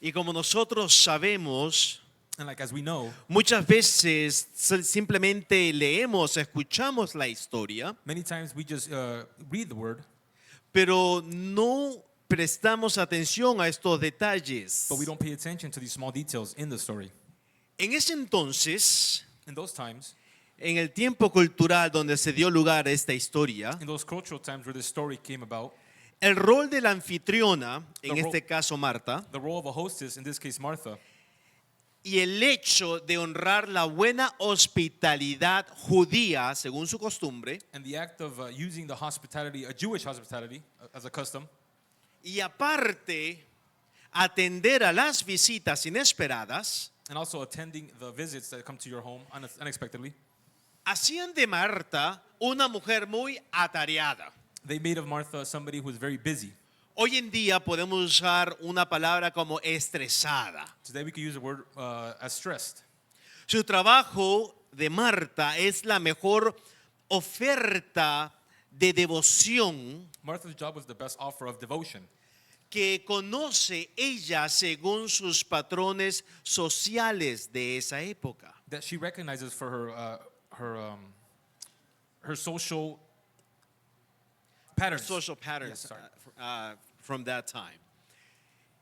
Y como nosotros sabemos, And like as we know, muchas veces simplemente leemos, escuchamos la historia, many times we just read the word, pero no prestamos atención a estos detalles. but we don't pay attention to these small details in the story. En ese entonces, In those times, en el tiempo cultural donde se dio lugar a esta historia, in those cultural times where this story came about, el rol de la anfitriona, en The ro- este caso Marta, the role of a hostess, in this case Martha, y el hecho de honrar la buena hospitalidad judía, según su costumbre, and the act of using the hospitality, a Jewish hospitality, as a custom, y aparte atender a las visitas inesperadas, and also attending the visits that come to your home unexpectedly, hacían de Marta una mujer muy atareada. they made of Martha somebody who was very busy. Hoy en día podemos usar una palabra como estresada. Today we could use the word as stressed. Su trabajo de Marta es la mejor oferta de devoción Martha's job was the best offer of devotion que conoce ella según sus patrones sociales de esa época. that she recognizes for her social patterns. Social patterns Yes, sorry. From that time.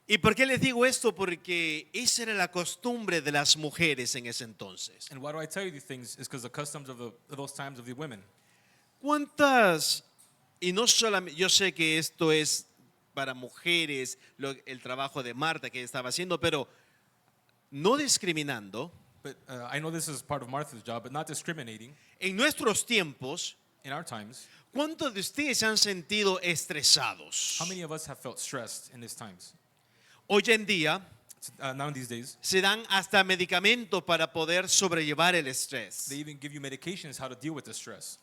¿Y por qué les digo esto? Porque esa era la costumbre de las mujeres en ese entonces. And why do I tell you these things? Is because the customs of those times of the women. ¿Cuántas? Y no solamente, yo sé que esto es para mujeres, el trabajo de Marta que estaba haciendo, pero no discriminando. But I know this is part of Martha's job, but not discriminating. En nuestros tiempos, In our times, ¿cuántos de ustedes se han sentido estresados? how many of us have felt stressed in these times? Hoy en día Now in these days, se dan hasta medicamentos para poder sobrellevar el estrés. they even give you medications how to deal with the stress.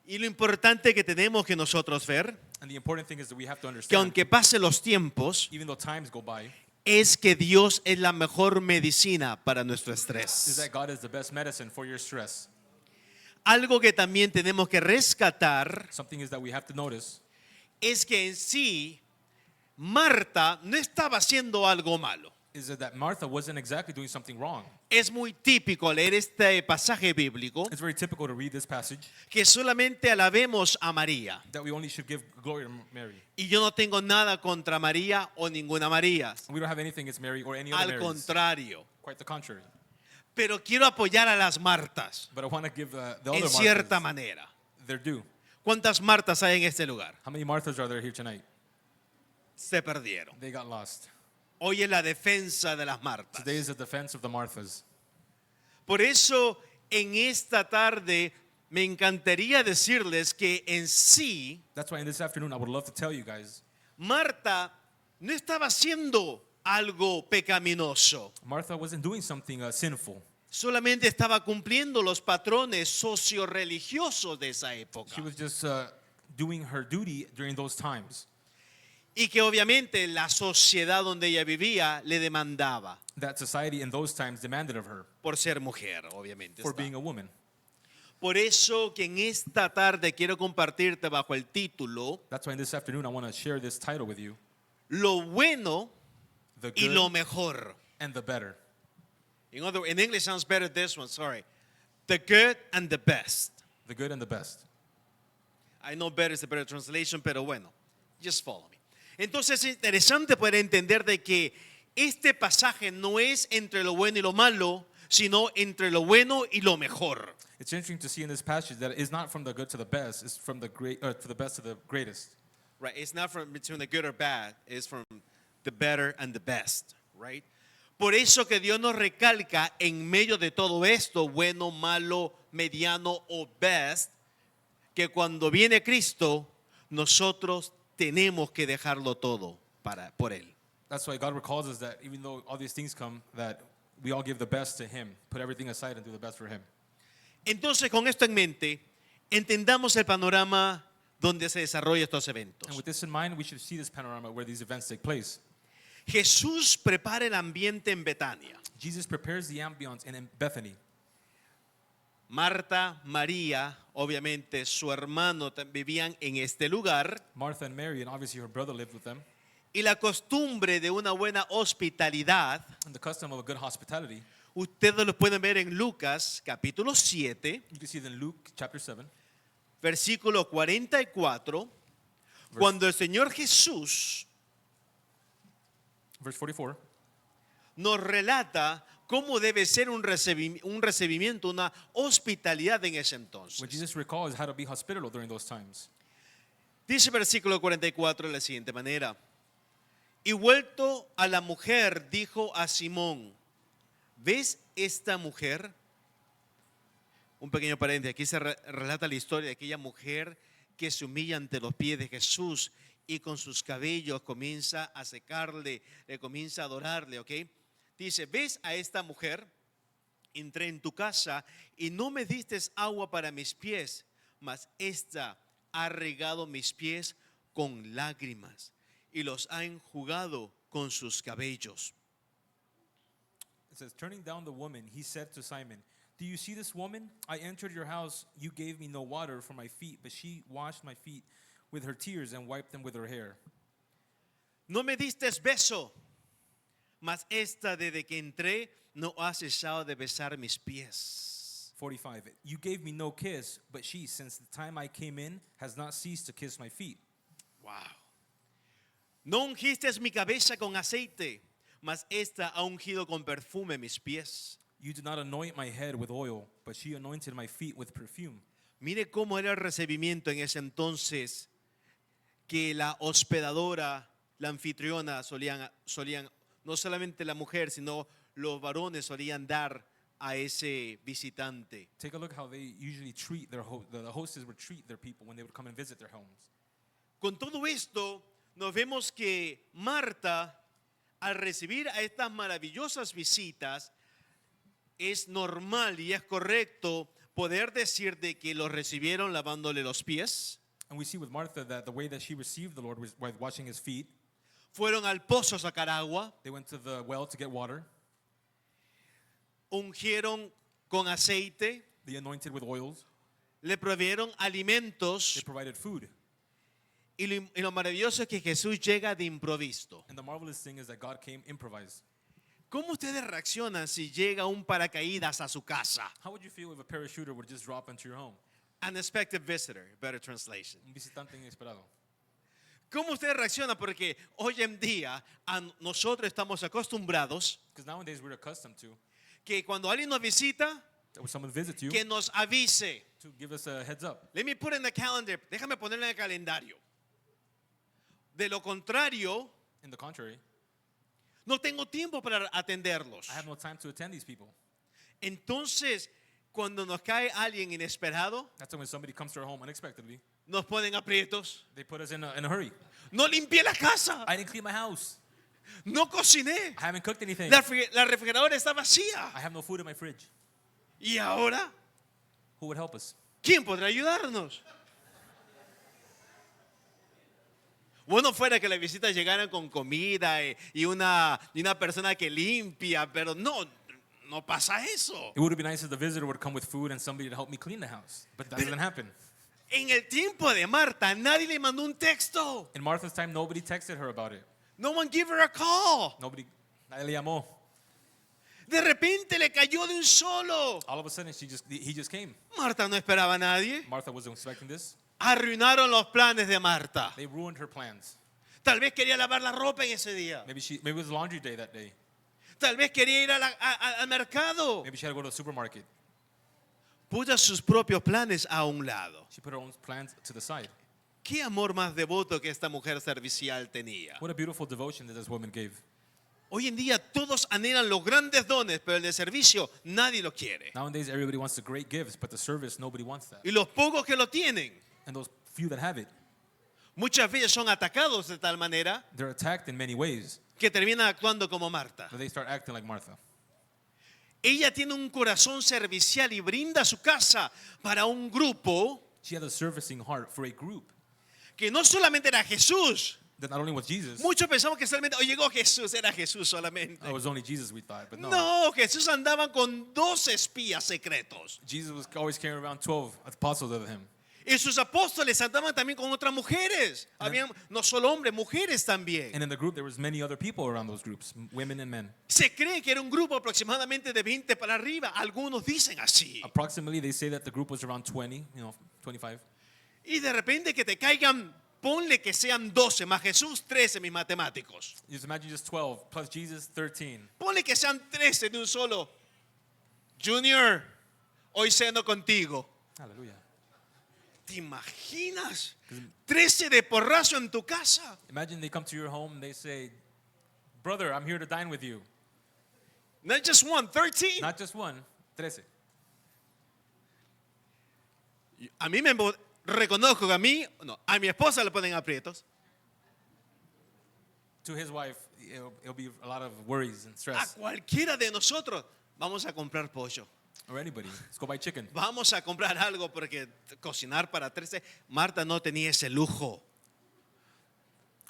Y lo importante que tenemos que nosotros ver, And the important thing is that we have to que understand, aunque pasen los tiempos, even though times go by, es que Dios es la mejor medicina para nuestro is estrés. that God is the best medicine for your stress. Algo que también tenemos que rescatar Something is that we have to notice es que en sí Marta no estaba haciendo algo malo. is that Martha wasn't exactly doing something wrong. Es muy típico leer este pasaje bíblico It's very typical to read this passage que solamente alabemos a María. that we only should give glory to Mary. Y yo no tengo nada contra María o ninguna María. We don't have anything against Mary or any other Al Marys. contrario. Quite the contrary. Pero quiero apoyar a las Martas But I want to give the en other cierta Marthas manera. their due. ¿Cuántas Martas hay en este lugar? How many Marthas are there here tonight? Se perdieron. They got lost. Hoy es la defensa de las Martas. Today is the defense of the Marthas. Por eso en esta tarde me encantaría decirles que en sí That's why in this afternoon I would love to tell you guys, Marta no estaba haciendo algo pecaminoso. Martha wasn't doing something sinful. Solamente estaba cumpliendo los patrones socio-religiosos de esa época. She was just doing her duty during those times. Y que obviamente la sociedad donde ella vivía le demandaba That society in those times demanded of her por ser mujer, obviamente. for está. being a woman. Por eso que en esta tarde quiero compartirte bajo el título That's why in this afternoon I want to share this title with you, Lo bueno The y lo Good mejor. and the Better. In English sounds better this one, sorry. The good and the best. The good and the best. I know better is a better translation, pero bueno, just follow me. Entonces es interesante poder entender de que este pasaje no es entre lo bueno y lo malo, sino entre lo bueno y lo mejor. It's interesting to see in this passage that it's not from the good to the best, it's from the great to the best to the greatest. Right? It's not from between the good or bad, it's from the better and the best, right? Por eso que Dios nos recalca en medio de todo esto, bueno, malo, mediano o best, que cuando viene Cristo, nosotros tenemos que dejarlo todo por Él. That's why God recalls us that even though all these things come, that we all give the best to Him, put everything aside and do the best for Him. Entonces, con esto en mente, entendamos el panorama donde se desarrollan estos eventos. And with this in mind, we should see this panorama where these events take place. Jesús prepara el ambiente en Betania. Jesus prepares the ambience in Bethany. Marta, María, obviamente su hermano vivían en este lugar Martha and Mary, and obviously her brother lived with them. Y la costumbre de una buena hospitalidad, And the custom of a good hospitality, ustedes lo pueden ver en Lucas capítulo 7, you can see it in Luke chapter 7, versículo 44, cuando el Señor Jesús verse 44. nos relata cómo debe ser un recibimiento, una hospitalidad en ese When entonces. Jesus recalls how to be hospitable during those times. Dice el versículo 44 de la siguiente manera. Y vuelto a la mujer, dijo a Simón, ¿ves esta mujer? Un pequeño paréntesis, aquí se relata la historia de aquella mujer que se humilla ante los pies de Jesús y con sus cabellos comienza a secarle, le comienza a adorarle, ¿ok? Dice, ¿ves a esta mujer? Entré en tu casa y no me diste agua para mis pies, mas esta ha regado mis pies con lágrimas y los ha enjugado con sus cabellos. It says, turning down the woman, he said to Simon, do you see this woman? I entered your house. You gave me no water for my feet, but she washed my feet with her tears and wiped them with her hair. No me diste beso, mas esta desde que entré no ha cesado de besar mis pies. 45. You gave me no kiss, but she, since the time I came in, has not ceased to kiss my feet. Wow. No ungiste mi cabeza con aceite, mas esta ha ungido con perfume mis pies. You did not anoint my head with oil, but she anointed my feet with perfume. Mire cómo era el recibimiento en ese entonces que la hospedadora, la anfitriona solían, no solamente la mujer, sino los varones solían dar a ese visitante. Take a look how they usually treat their the hostess would treat their people when they would come and visit their homes. Con todo esto, nos vemos que Marta, al recibir a estas maravillosas visitas, es normal y es correcto poder decir de que los recibieron lavándole los pies. And we see with Martha that the way that she received the Lord was by washing his feet. Fueron al pozo a sacar agua, They went to the well to get water. ungieron con aceite, They anointed with oils. le provieron They alimentos provided food. y lo maravilloso es que Jesús llega de improviso. And the marvelous thing is that God came improvised. ¿Cómo ustedes reaccionan si llega un paracaídas a su casa? How would you feel if a parachuter would just drop into your home? Unexpected visitor, better translation. Un visitante inesperado. ¿Cómo ustedes reaccionan? Porque hoy en día nosotros estamos acostumbrados Because nowadays we're accustomed to que cuando alguien nos visita, that when someone visits you, que nos avise. to give us a heads up. Let me put in the calendar. Déjame ponerlo en el calendario. De lo contrario, In the contrary, no tengo tiempo para atenderlos. I have no time to attend these people. Entonces, cuando nos cae alguien inesperado, That's when somebody comes to our home unexpectedly. nos ponen aprietos. They put us in a hurry. No limpié la casa. I didn't clean my house. No cociné. I haven't cooked anything. La refrigeradora está vacía. I have no food in my fridge. ¿Y ahora? Who would help us? ¿Quién podrá ayudarnos? Bueno, fuera que las visitas llegaran con comida y una persona que limpia, pero no pasa eso. It would have been nice if the visitor would come with food and somebody to help me clean the house. But that doesn't happen. En el tiempo de Marta, nadie le mandó un texto. In Martha's time, nobody texted her about it. No one gave her a call. Nadie le llamó. De repente le cayó de un solo. All of a sudden, he just came. Marta no esperaba a nadie. Martha wasn't expecting this. Arruinaron los planes de Marta. They ruined her plans. Tal vez quería lavar la ropa en ese día. Maybe it was laundry day that day. Tal vez quería ir al mercado. Maybe she had to go to the supermarket. Puso sus propios planes a un lado. She put her own plans to the side. Qué amor más devoto que esta mujer servicial tenía. What a beautiful devotion that this woman gave. Hoy en día todos anhelan los grandes dones, pero el de servicio nadie lo quiere. Nowadays, everybody wants the great gifts, but the service, nobody wants that. Y los pocos que lo tienen, And those few that have it, muchas veces son atacados de tal manera they're attacked in many ways. que terminan actuando como Marta. But they start acting like Martha. Ella tiene un corazón servicial y brinda su casa para un grupo She had a servicing heart for a group que no solamente era Jesús. that not only was Jesus, Muchos pensamos que solamente llegó Jesús, era Jesús solamente. it was only Jesus we thought, but no. No, Jesús andaba con 2 espías secretos. Jesus was always carrying around 12 apostles of him. Y sus apóstoles andaban también con otras mujeres. Habían no solo hombres, mujeres también. And in the group, there was many other people around those groups, women and men. Se cree que era un grupo aproximadamente de 20 para arriba. Algunos dicen así. Approximately, they say that the group was around 20, 25. Y de repente que te caigan, ponle que sean 12 más Jesús, 13 mis matemáticos. Just imagine just 12 plus Jesus, 13. Ponle que sean 13 de un solo. Junior, hoy ceno contigo. Hallelujah. ¿Te imaginas? 13 de porrazo en tu casa. Imagine they come to your home and they say, brother, I'm here to dine with you. Not just one, 13. Not just one, 13. A mí me reconozco que a mi esposa le ponen aprietos. To his wife, it'll be a lot of worries and A stress. cualquiera de nosotros vamos a comprar pollo. Or anybody. Let's go buy chicken. Vamos a comprar algo porque cocinar para 13. Marta no tenía ese lujo.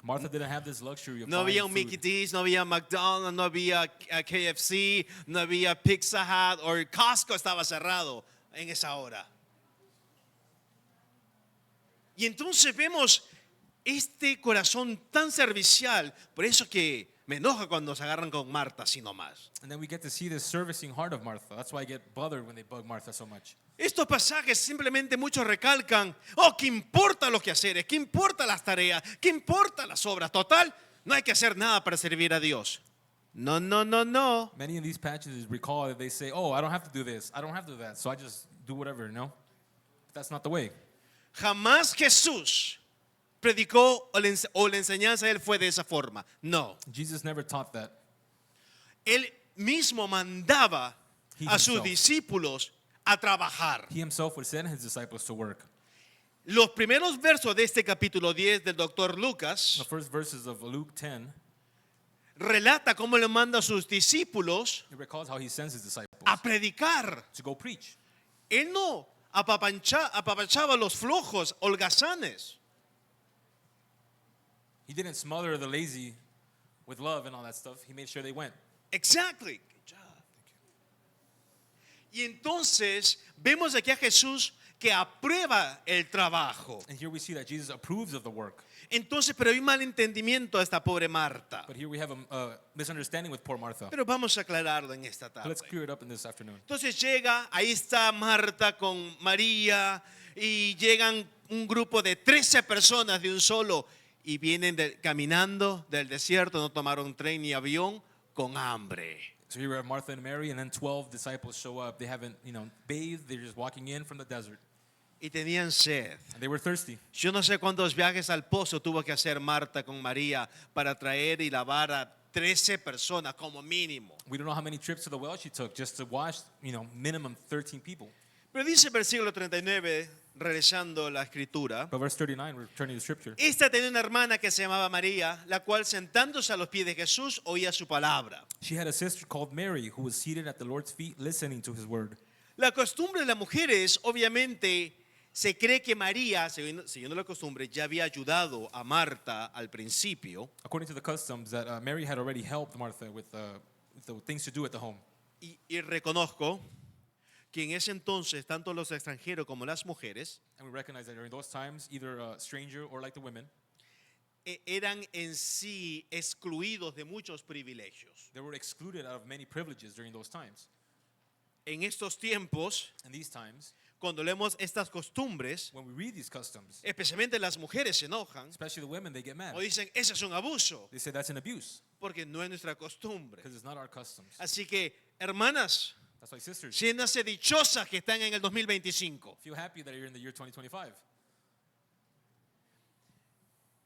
Martha didn't have this luxury of No había buying un Mickey food. D's, no había McDonald's, no había KFC, no había Pizza Hut o Costco estaba cerrado en esa hora. Y entonces vemos este corazón tan servicial, por eso que me enoja cuando se agarran con Marta, así nomás. And then we get to see this servicing heart of Martha. That's why I get bothered when they bug Martha so much. Estos pasajes simplemente muchos recalcan, ¿qué importa los quehaceres? ¿Qué importa las tareas? ¿Qué importa las obras? Total, no hay que hacer nada para servir a Dios. No, no, no, no. Many of these passages recall that they say, I don't have to do this, I don't have to do that, so I just do whatever, no? But that's not the way. Jamás Jesús predicó o la enseñanza de él fue de esa forma. No. Jesus never taught that. Él mismo mandaba He a sus himself. discípulos a trabajar. He himself would send his disciples to work. Los primeros versos de este capítulo 10 del doctor The Lucas first verses of Luke 10, relata cómo le manda a sus discípulos it recalls how he sends his disciples a predicar. to go preach. Él no apapachaba a los flojos, holgazanes. He didn't smother the lazy with love and all that stuff. He made sure they went. Exactly. Good job. Y entonces vemos aquí a Jesús que aprueba el trabajo. And here we see that Jesus approves of the work. Entonces, pero hay un malentendimiento a esta pobre Marta. But here we have a misunderstanding with poor Martha. Pero vamos a aclararlo en esta So tarde. let's clear it up in this afternoon. Entonces llega, ahí está Marta con María y llegan un grupo de 13 personas de un solo y vienen caminando del desierto, no tomaron tren ni avión, con hambre. So here we have Martha and Mary, and then 12 disciples show up. They haven't, bathed. They're just walking in from the desert. Y tenían sed. And they were thirsty. Yo no sé cuántos viajes al pozo tuvo que hacer Marta con María para traer y lavar a 13 personas como mínimo. We don't know how many trips to the well she took just to wash, minimum 13 people. Pero dice el versículo 39, regresando la escritura, But verse 39, we're turning to scripture. esta tenía una hermana que se llamaba María, la cual sentándose a los pies de Jesús oía su palabra. She had a sister called Mary who was seated at the Lord's feet listening to his word. La costumbre de las mujeres, obviamente, se cree que María, siguiendo la costumbre, ya había ayudado a Marta al principio. According to the customs, that Mary had already helped Martha with the things to do at the home. Y reconozco que en ese entonces, tanto los extranjeros como las mujeres, And we recognize that during those times, either a stranger or like the women, eran en sí excluidos de muchos privilegios. they were excluded out of many privileges during those times. En estos tiempos, In these times, cuando leemos estas costumbres, when we read these customs, especialmente las mujeres se enojan especially the women, they get mad. o dicen, ese es un abuso, They say that's an abuse porque no es nuestra costumbre. because it's not our customs. Así que, hermanas, That's why sisters, siéntanse dichosas que están en el 2025. feel happy that you're in the year 2025.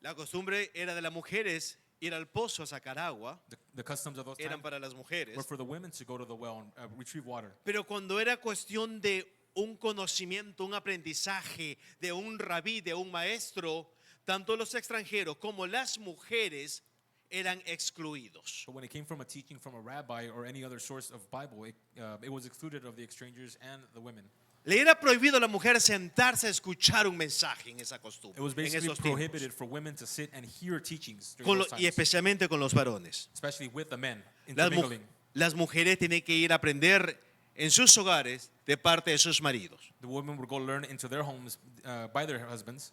La costumbre era de las mujeres ir al pozo a sacar agua, The customs of those eran times para las mujeres. were for the women to go to the well and retrieve water. Pero cuando era cuestión de un conocimiento, un aprendizaje de un rabí, de un maestro, tanto los extranjeros como las mujeres eran excluidos. But when it came from a teaching from a rabbi or any other source of Bible, it was excluded of the strangers and the women. Le era prohibido a la mujer sentarse a escuchar un mensaje en esa costumbre, It was en basically esos tiempos. prohibited for women to sit and hear teachings during those Y times, especialmente con los varones. especially with the men Las, intermingling. las mujeres tienen que ir a aprender en sus hogares de parte de sus maridos The women would go learn into their homes by their husbands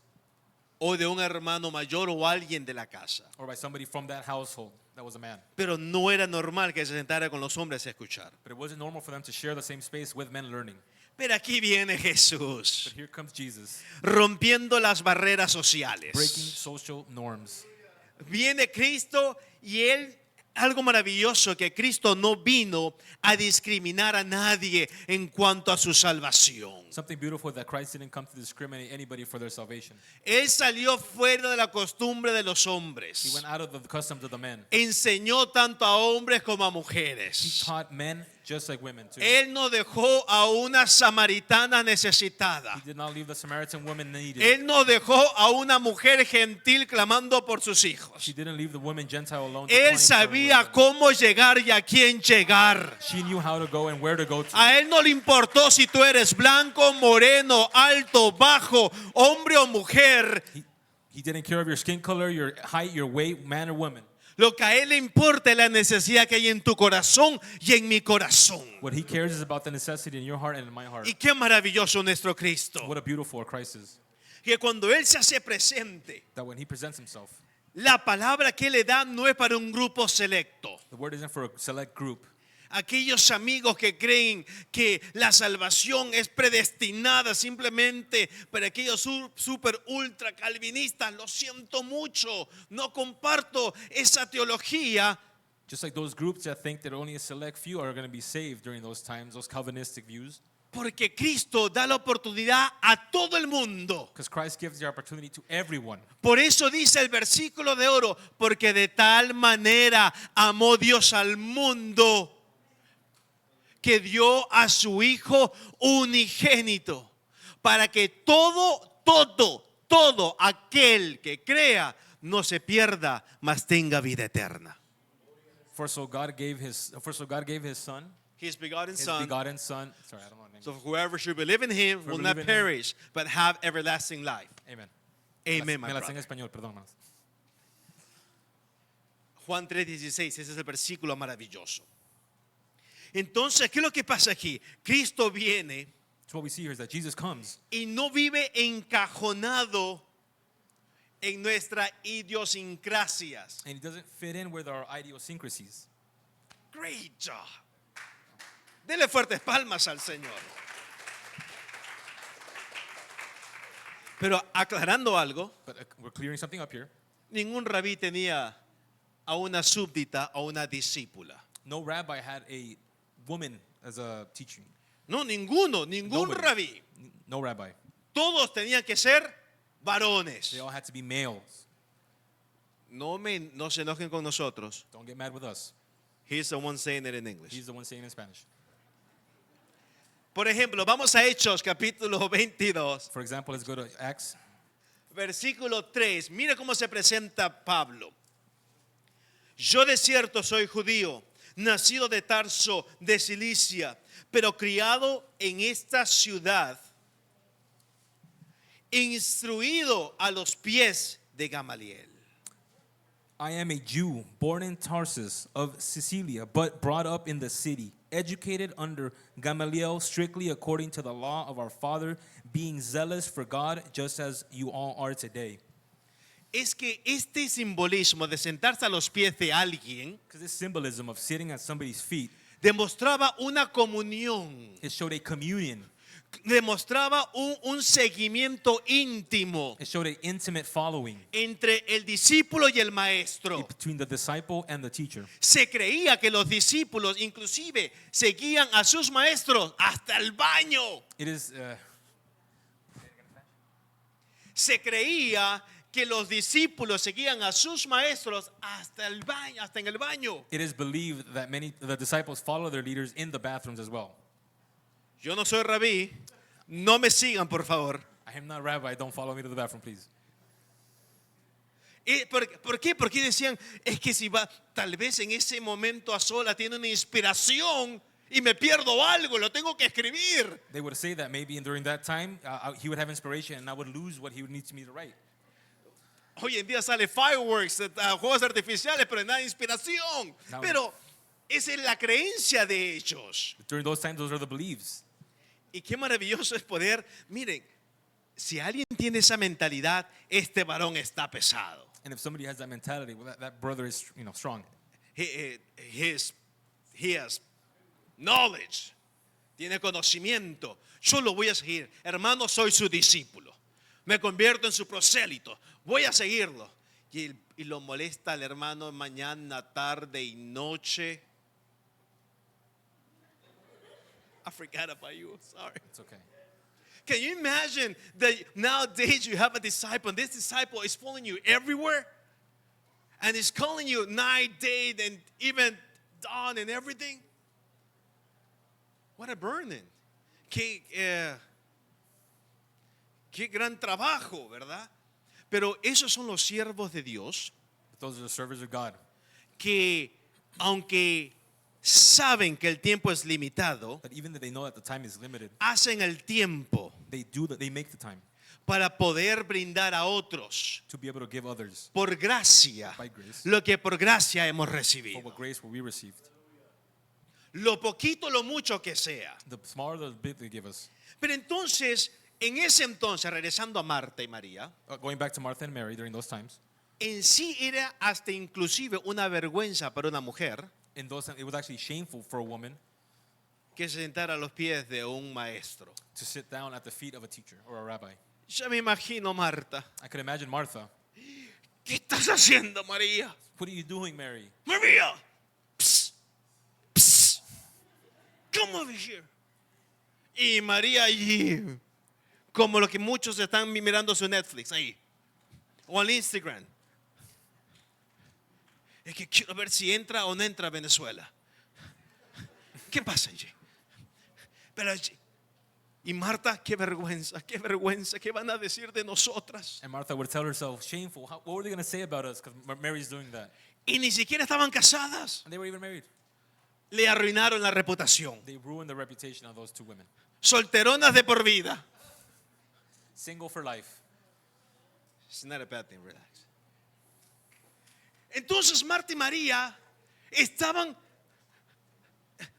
o de un hermano mayor o alguien de la casa. or by somebody from that household that was a man. Pero no era normal que se sentara con los hombres a escuchar. But it wasn't normal for them to share the same space with men learning. Pero aquí viene Jesús, But here comes Jesus, rompiendo las barreras breaking sociales. social norms. Viene Cristo y Él, algo maravilloso, que Cristo no vino a discriminar a nadie en cuanto a su salvación. Something beautiful that Christ didn't come to discriminate anybody for their salvation. Él salió fuera de la costumbre de los He hombres. went out of the customs of the men. Enseñó tanto a hombres como a He mujeres. taught men just like women too. Él no dejó a una samaritana necesitada. He did not leave the Samaritan woman needed. Él no dejó a una mujer gentil clamando por sus hijos. She didn't leave the woman Gentile alone. Él declining for her sabía husband. cómo llegar y a quién llegar. She knew how to go and where to go to. A él no le importó si tú eres blanco, moreno, alto, bajo, hombre o mujer. He didn't care of your skin color, your height, your weight, man or woman. Lo que a él le importa es la necesidad que hay en tu corazón y en mi corazón. What he cares is about the necessity in your heart and in my heart. Y qué maravilloso nuestro Cristo. What a beautiful Christ is. Que cuando él se hace presente, That when he presents himself, la palabra que le da no es para un grupo selecto. the word isn't for a select group. Aquellos amigos que creen que la salvación es predestinada simplemente para aquellos super ultra calvinistas, lo siento mucho, no comparto esa teología. Just like those groups that think that only a select few are going to be saved during those times, those Calvinistic views. Porque Cristo da la oportunidad a todo el mundo. Because Christ gives the opportunity to everyone. Por eso dice el versículo de oro, porque de tal manera amó Dios al mundo que dio a su Hijo unigénito, para que todo aquel que crea no se pierda, mas tenga vida eterna. For so God gave his son, His begotten his Son, begotten son. Sorry, I don't know the name. so whoever should believe in him will not believe in him. perish, but have everlasting life. Amen. Amen, my Me la sé en brother. español, perdón, hermanos. Juan 3:16, ese es el versículo maravilloso. Entonces, ¿qué es lo que pasa aquí? Cristo viene So what we see here is that Jesus comes y no vive encajonado en nuestras idiosincrasias. and he doesn't fit in with our idiosyncrasies. Great job. Dele fuertes palmas al Señor. Pero aclarando algo, But we're clearing something up here. ningún rabí tenía a una súbdita o una discípula. No rabbi had a woman as a teacher. No, ningún Nobody. rabí. No rabbi. Todos tenían que ser varones. They all had to be males. No se enojen con nosotros. Don't get mad with us. He's the one saying it in English. He's the one saying it in Spanish. Por ejemplo, vamos a Hechos capítulo 22, For example, let's go to Acts. versículo 3. Mira cómo se presenta Pablo. Yo de cierto soy judío, nacido de Tarso de Cilicia, pero criado en esta ciudad, instruido a los pies de Gamaliel. I am a Jew, born in Tarsus of Sicilia, but brought up in the city, educated under Gamaliel, strictly according to the law of our father, being zealous for God, just as you all are today. Es que este simbolismo de sentarse a los pies de alguien Because this symbolism of sitting at somebody's feet, demostraba una comunión, it showed a communion. demostraba un seguimiento íntimo It showed an intimate following entre el discípulo y el maestro. between the disciple and the teacher. Se creía que los discípulos inclusive seguían a sus maestros hasta el baño. It is, Se creía que los discípulos seguían a sus maestros hasta el baño, hasta en el baño. it is believed that many the disciples follow their leaders in the bathrooms as well. Yo no soy rabí, no me sigan por favor. I am not rabbi, don't follow me to the bathroom, please. ¿Por qué? Porque decían, es que si va, tal vez en ese momento a sola tiene una inspiración y me pierdo algo, lo tengo que escribir. They would say that maybe during that time he would have inspiration and I would lose what he would need me to write. Hoy en día sale fireworks, juegos artificiales, pero nada de inspiración. No. Pero Esa es la creencia de ellos. During those times, those are the beliefs. Y qué maravilloso es poder, miren, si alguien tiene esa mentalidad, este varón está pesado. And if somebody has that mentality, well, that brother is, strong. He has knowledge, tiene conocimiento. Yo lo voy a seguir. Hermano, soy su discípulo. Me convierto en su prosélito. Voy a seguirlo. Y lo molesta al hermano mañana, tarde y noche. I forgot about you. Sorry. It's okay. Can you imagine that nowadays you have a disciple and this disciple is following you everywhere? And is calling you night, day, and even dawn and everything? What a burden. Qué gran trabajo, ¿verdad? Pero esos son los siervos de Dios But those are the servants of God. que, aunque saben que el tiempo es limitado, That even though they know that the time is limited, hacen el tiempo they make the time para poder brindar a otros to be able to give others por gracia by grace lo que por gracia hemos for recibido. what grace we received. Lo poquito, lo mucho que sea. The smaller, the big they give us. Pero entonces, en ese entonces, regresando a Marta y María, Going back to Martha and Mary during those times, en sí era hasta inclusive una vergüenza para una mujer in those times, it was actually shameful for a woman que se sentara a los pies de un maestro. to sit down at the feet of a teacher or a rabbi. Ya me imagino, Marta. I could imagine Martha. ¿Qué estás haciendo, María? What are you doing, Mary? María. Psst, psst. Come over here. Y María allí, como lo que muchos están mirando su Netflix ahí, o al Instagram. Es que quiero ver si entra o no entra a Venezuela. ¿Qué pasa allí? Pero allí, y Marta, qué vergüenza, qué van a decir de nosotras. And Martha would tell herself, shameful. What were they going to say about us? Because Mary's doing that. Y ni siquiera estaban casadas. And they were even married. Le arruinaron la reputación. They ruined the reputation of those two women. Solteronas de por vida. Single for life. It's not a bad thing, relax. Entonces Marta y María estaban,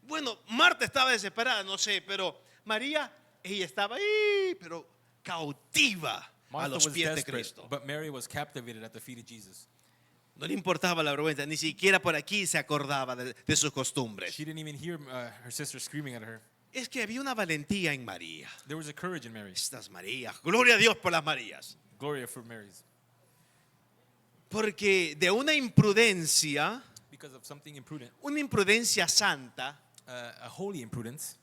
bueno, Marta estaba desesperada, no sé, pero María, ella estaba ahí, pero cautiva a Martha los was pies de desperate, Cristo. but Mary was captivated at the feet of Jesus. No le importaba la vergüenza, ni siquiera por aquí se acordaba de sus costumbres. She didn't even hear her sister screaming at her. Es que había una valentía en María. There was a courage in Mary. Estas Marías, gloria a Dios por las Marías. Gloria for Mary's. Porque de una imprudencia, Because of something imprudent, una imprudencia santa, a holy imprudence,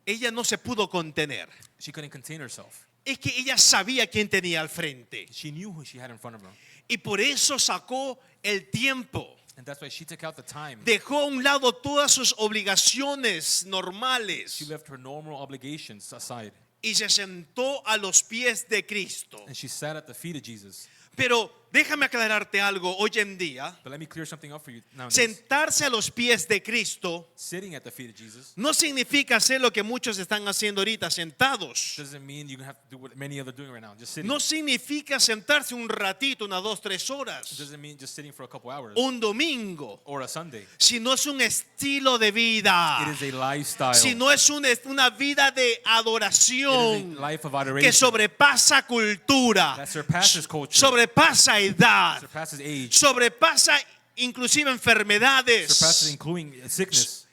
ella no se pudo contener. she couldn't contain herself. Es que ella sabía quién tenía al frente. She knew who she had in front of her. Y por eso sacó el tiempo. And that's why she took out the time. Dejó a un lado todas sus obligaciones normales. She left her normal obligations aside. Y se sentó a los pies de Cristo. And she sat at the feet of Jesus. Pero déjame aclararte algo hoy en día. But let me clear something up for you now. Sentarse a los pies de Cristo Sitting at the feet of Jesus no significa hacer lo que muchos están haciendo ahorita, sentados. doesn't mean you have to do what many others are doing right now. Just sitting. No significa sentarse un ratito, unas 2, 3 horas, It doesn't mean just sitting for a couple hours un domingo, or a Sunday. sino es un estilo de vida. It is a lifestyle. Sino es una vida de It is a adoración life of que adoration sobrepasa cultura, that surpasses culture, sobrepasa edad, surpasses age, sobrepasa inclusive enfermedades, surpasses including sickness,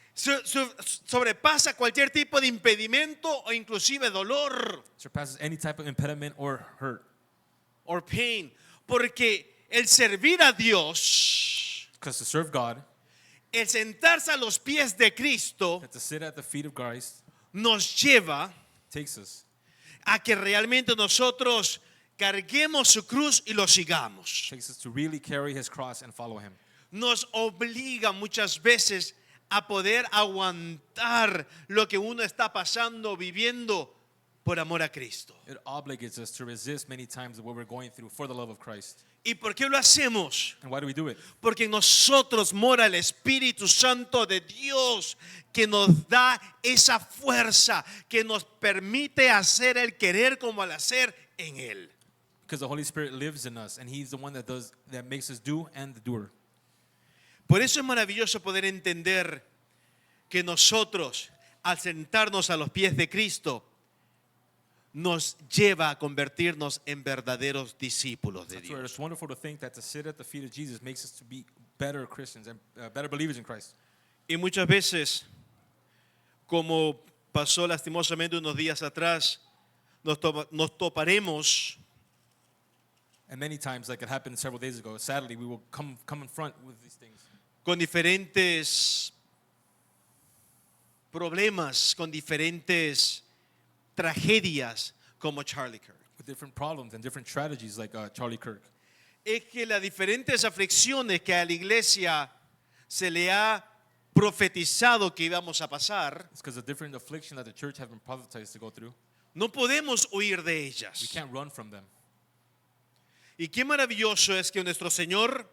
sobrepasa cualquier tipo de impedimento o inclusive dolor surpasses any type of impediment or hurt. or pain, porque el servir a Dios, Because to serve God, el sentarse a los pies de Cristo that to sit at the feet of Christ nos lleva takes us, a que realmente nosotros carguemos su cruz y lo sigamos. takes us to really carry His cross and follow Him. Nos obliga muchas veces a poder aguantar lo que uno está pasando, viviendo por amor a Cristo. It obligates us to resist many times what we're going through for the love of Christ. ¿Y por qué lo hacemos? And why do we do it? Porque en nosotros mora el Espíritu Santo de Dios que nos da esa fuerza, que nos permite hacer el querer como el hacer en Él. Because the Holy Spirit lives in us, and He's the one that makes us do and the doer. Por eso es maravilloso poder entender que nosotros, al sentarnos a los pies de Cristo, nos lleva a convertirnos en verdaderos discípulos de That's where Dios. it's wonderful to think that to sit at the feet of Jesus makes us to be better Christians and better believers in Christ. Y muchas veces, como pasó lastimosamente unos días atrás, nos toparemos And many times, like it happened several days ago, sadly, we will come in front with these things. con diferentes problemas, con diferentes tragedias como Charlie Kirk. With different problems and different strategies, like Charlie Kirk. Es que las diferentes aflicciones que a la iglesia se le ha profetizado que íbamos a pasar, It's because of different affliction that the church have been prophetized to go through. no podemos huir de We ellas. can't run from them. Y qué maravilloso es que nuestro Señor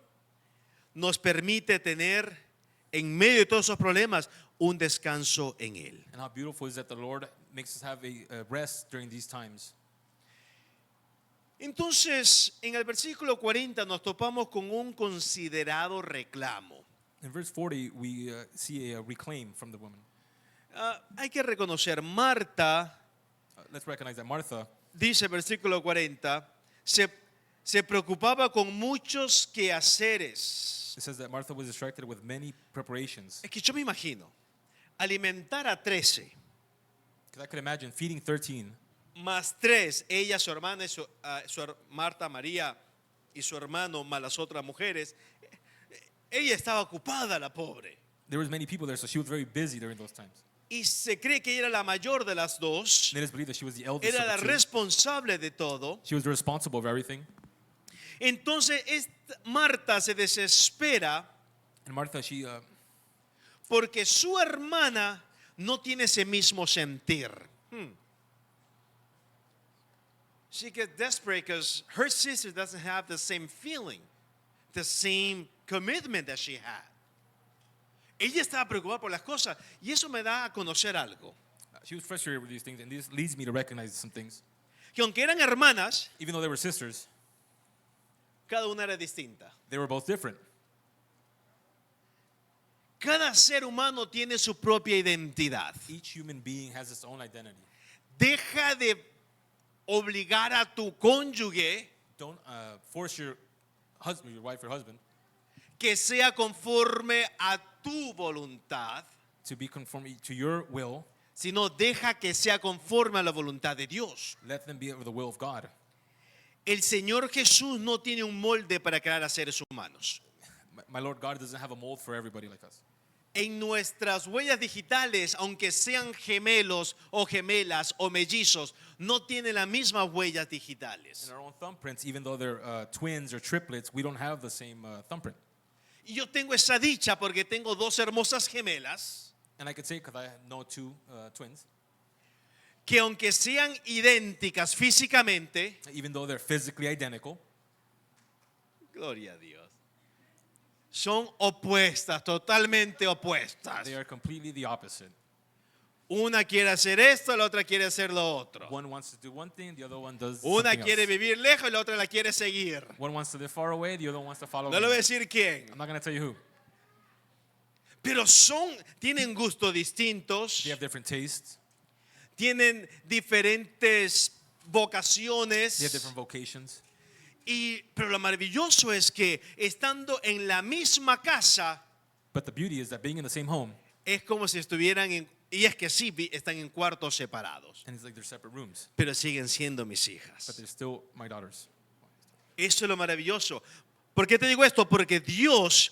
nos permite tener en medio de todos esos problemas un descanso en Él. And how beautiful is that the Lord makes us have a rest during these times. Entonces, en el versículo 40 nos topamos con un considerado reclamo. In verse 40, we see a reclaim from the woman. Hay que reconocer, Marta, Let's recognize that Martha, dice el versículo 40, se preocupaba con muchos quehaceres. it says that Martha was distracted with many preparations. Es que yo me imagino, alimentar a 13, Because I could imagine feeding 13, más 3, ella, su hermana, Marta, María y su hermano, más las otras mujeres. Ella estaba ocupada, la pobre. there was many people there, so she was very busy during those times. Y se cree que ella era la mayor de las dos, And it is believed that she was the eldest era la of the two. responsable de todo. She was responsible of everything. Entonces Marta se desespera And Martha, she porque su hermana no tiene ese mismo sentir. She gets desperate because her sister doesn't have the same feeling, the same commitment that she had. Ella estaba preocupada por las cosas y eso me da a conocer algo. she was frustrated with these things, and this leads me to recognize some things. Que aunque eran hermanas, Even though they were sisters, cada una era distinta. they were both different. Cada ser humano tiene su propia identidad. Each human being has its own identity. Deja de obligar a tu cónyuge Don't force your husband, your wife, or husband que sea conforme a tu voluntad, to be conform to your will. sino deja que sea conforme a la voluntad de Dios. Let them be over the will of God. El Señor Jesús no tiene un molde para crear a seres humanos. My Lord God doesn't have a mold for everybody like us. En nuestras huellas digitales, aunque sean gemelos o gemelas o mellizos, no tienen las mismas huellas digitales. In our own thumbprints, even though they're twins or triplets, we don't have the same thumbprint. Y yo tengo esa dicha porque tengo dos hermosas gemelas And I could say, because I know two twins, que aunque sean idénticas físicamente, even though they're physically identical, gloria a Dios, son opuestas, totalmente opuestas. they are completely the opposite. Una quiere hacer esto, la otra quiere hacer lo otro. One wants to do one thing, the other one does Una something quiere else. vivir lejos y la otra la quiere seguir. One wants to live far away, the other wants to follow No le voy a me. decir quién, I'm not going to tell you who. pero tienen gustos distintos, They have different tastes. tienen diferentes They have vocaciones. different vocations. Pero lo maravilloso es que estando en la misma casa But the beauty is that being in the same home, es como si estuvieran y es que sí, están en cuartos separados, and it's like they're separate rooms, pero siguen siendo mis but hijas. they're still my daughters. Eso es lo maravilloso. ¿Por qué te digo esto? Porque Dios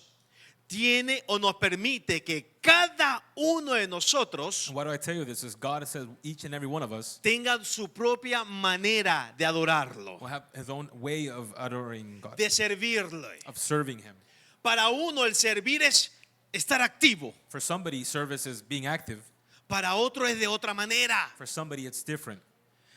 tiene o nos permite que cada uno de nosotros And why do I tell you this? Is God says each and every one of us tenga su propia manera de adorarlo, will have his own way of adoring God, de servirle. of serving him. Para uno el servir es estar activo, For somebody, service is being active. para otro es de otra manera. For somebody, it's different.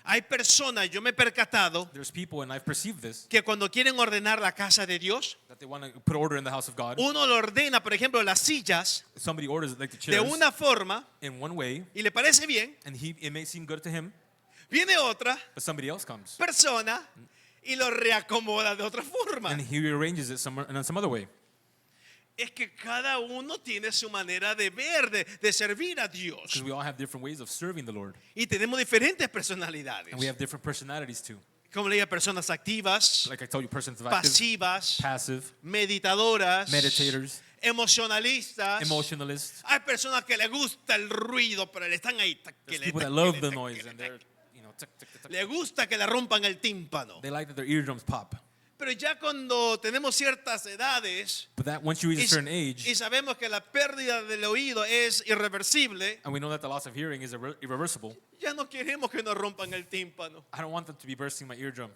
Hay personas, yo me he percatado, There's people, and I've perceived this, que cuando quieren ordenar la casa de Dios, that they want to put order in the house of God. uno lo ordena, por ejemplo, las sillas Somebody orders like the de chairs una forma in one way, y le parece bien. and it may seem good to him, Viene otra but somebody else comes, persona y lo reacomoda de otra forma. and he rearranges it in some other way. es que cada uno tiene su manera de ver, de servir a Dios. Because we all have different ways of serving the Lord. Y tenemos diferentes personalidades. And we have different personalities too. Como le digo, personas activas, Like I told you, persons of active, pasivas, passive, meditadoras, meditators, emocionalistas. emotionalists. Hay personas que le gusta el ruido, pero le están ahí. There's people that love the noise and they're, tick, tick, tick, tick. Le gusta que le rompan el tímpano. They like that their eardrums pop. Pero ya cuando tenemos ciertas edades But that once you reach a certain y age, sabemos que la pérdida del oído es irreversible, and we know that the loss of hearing is irreversible, ya no queremos que nos rompan el tímpano. I don't want them to be bursting my eardrum.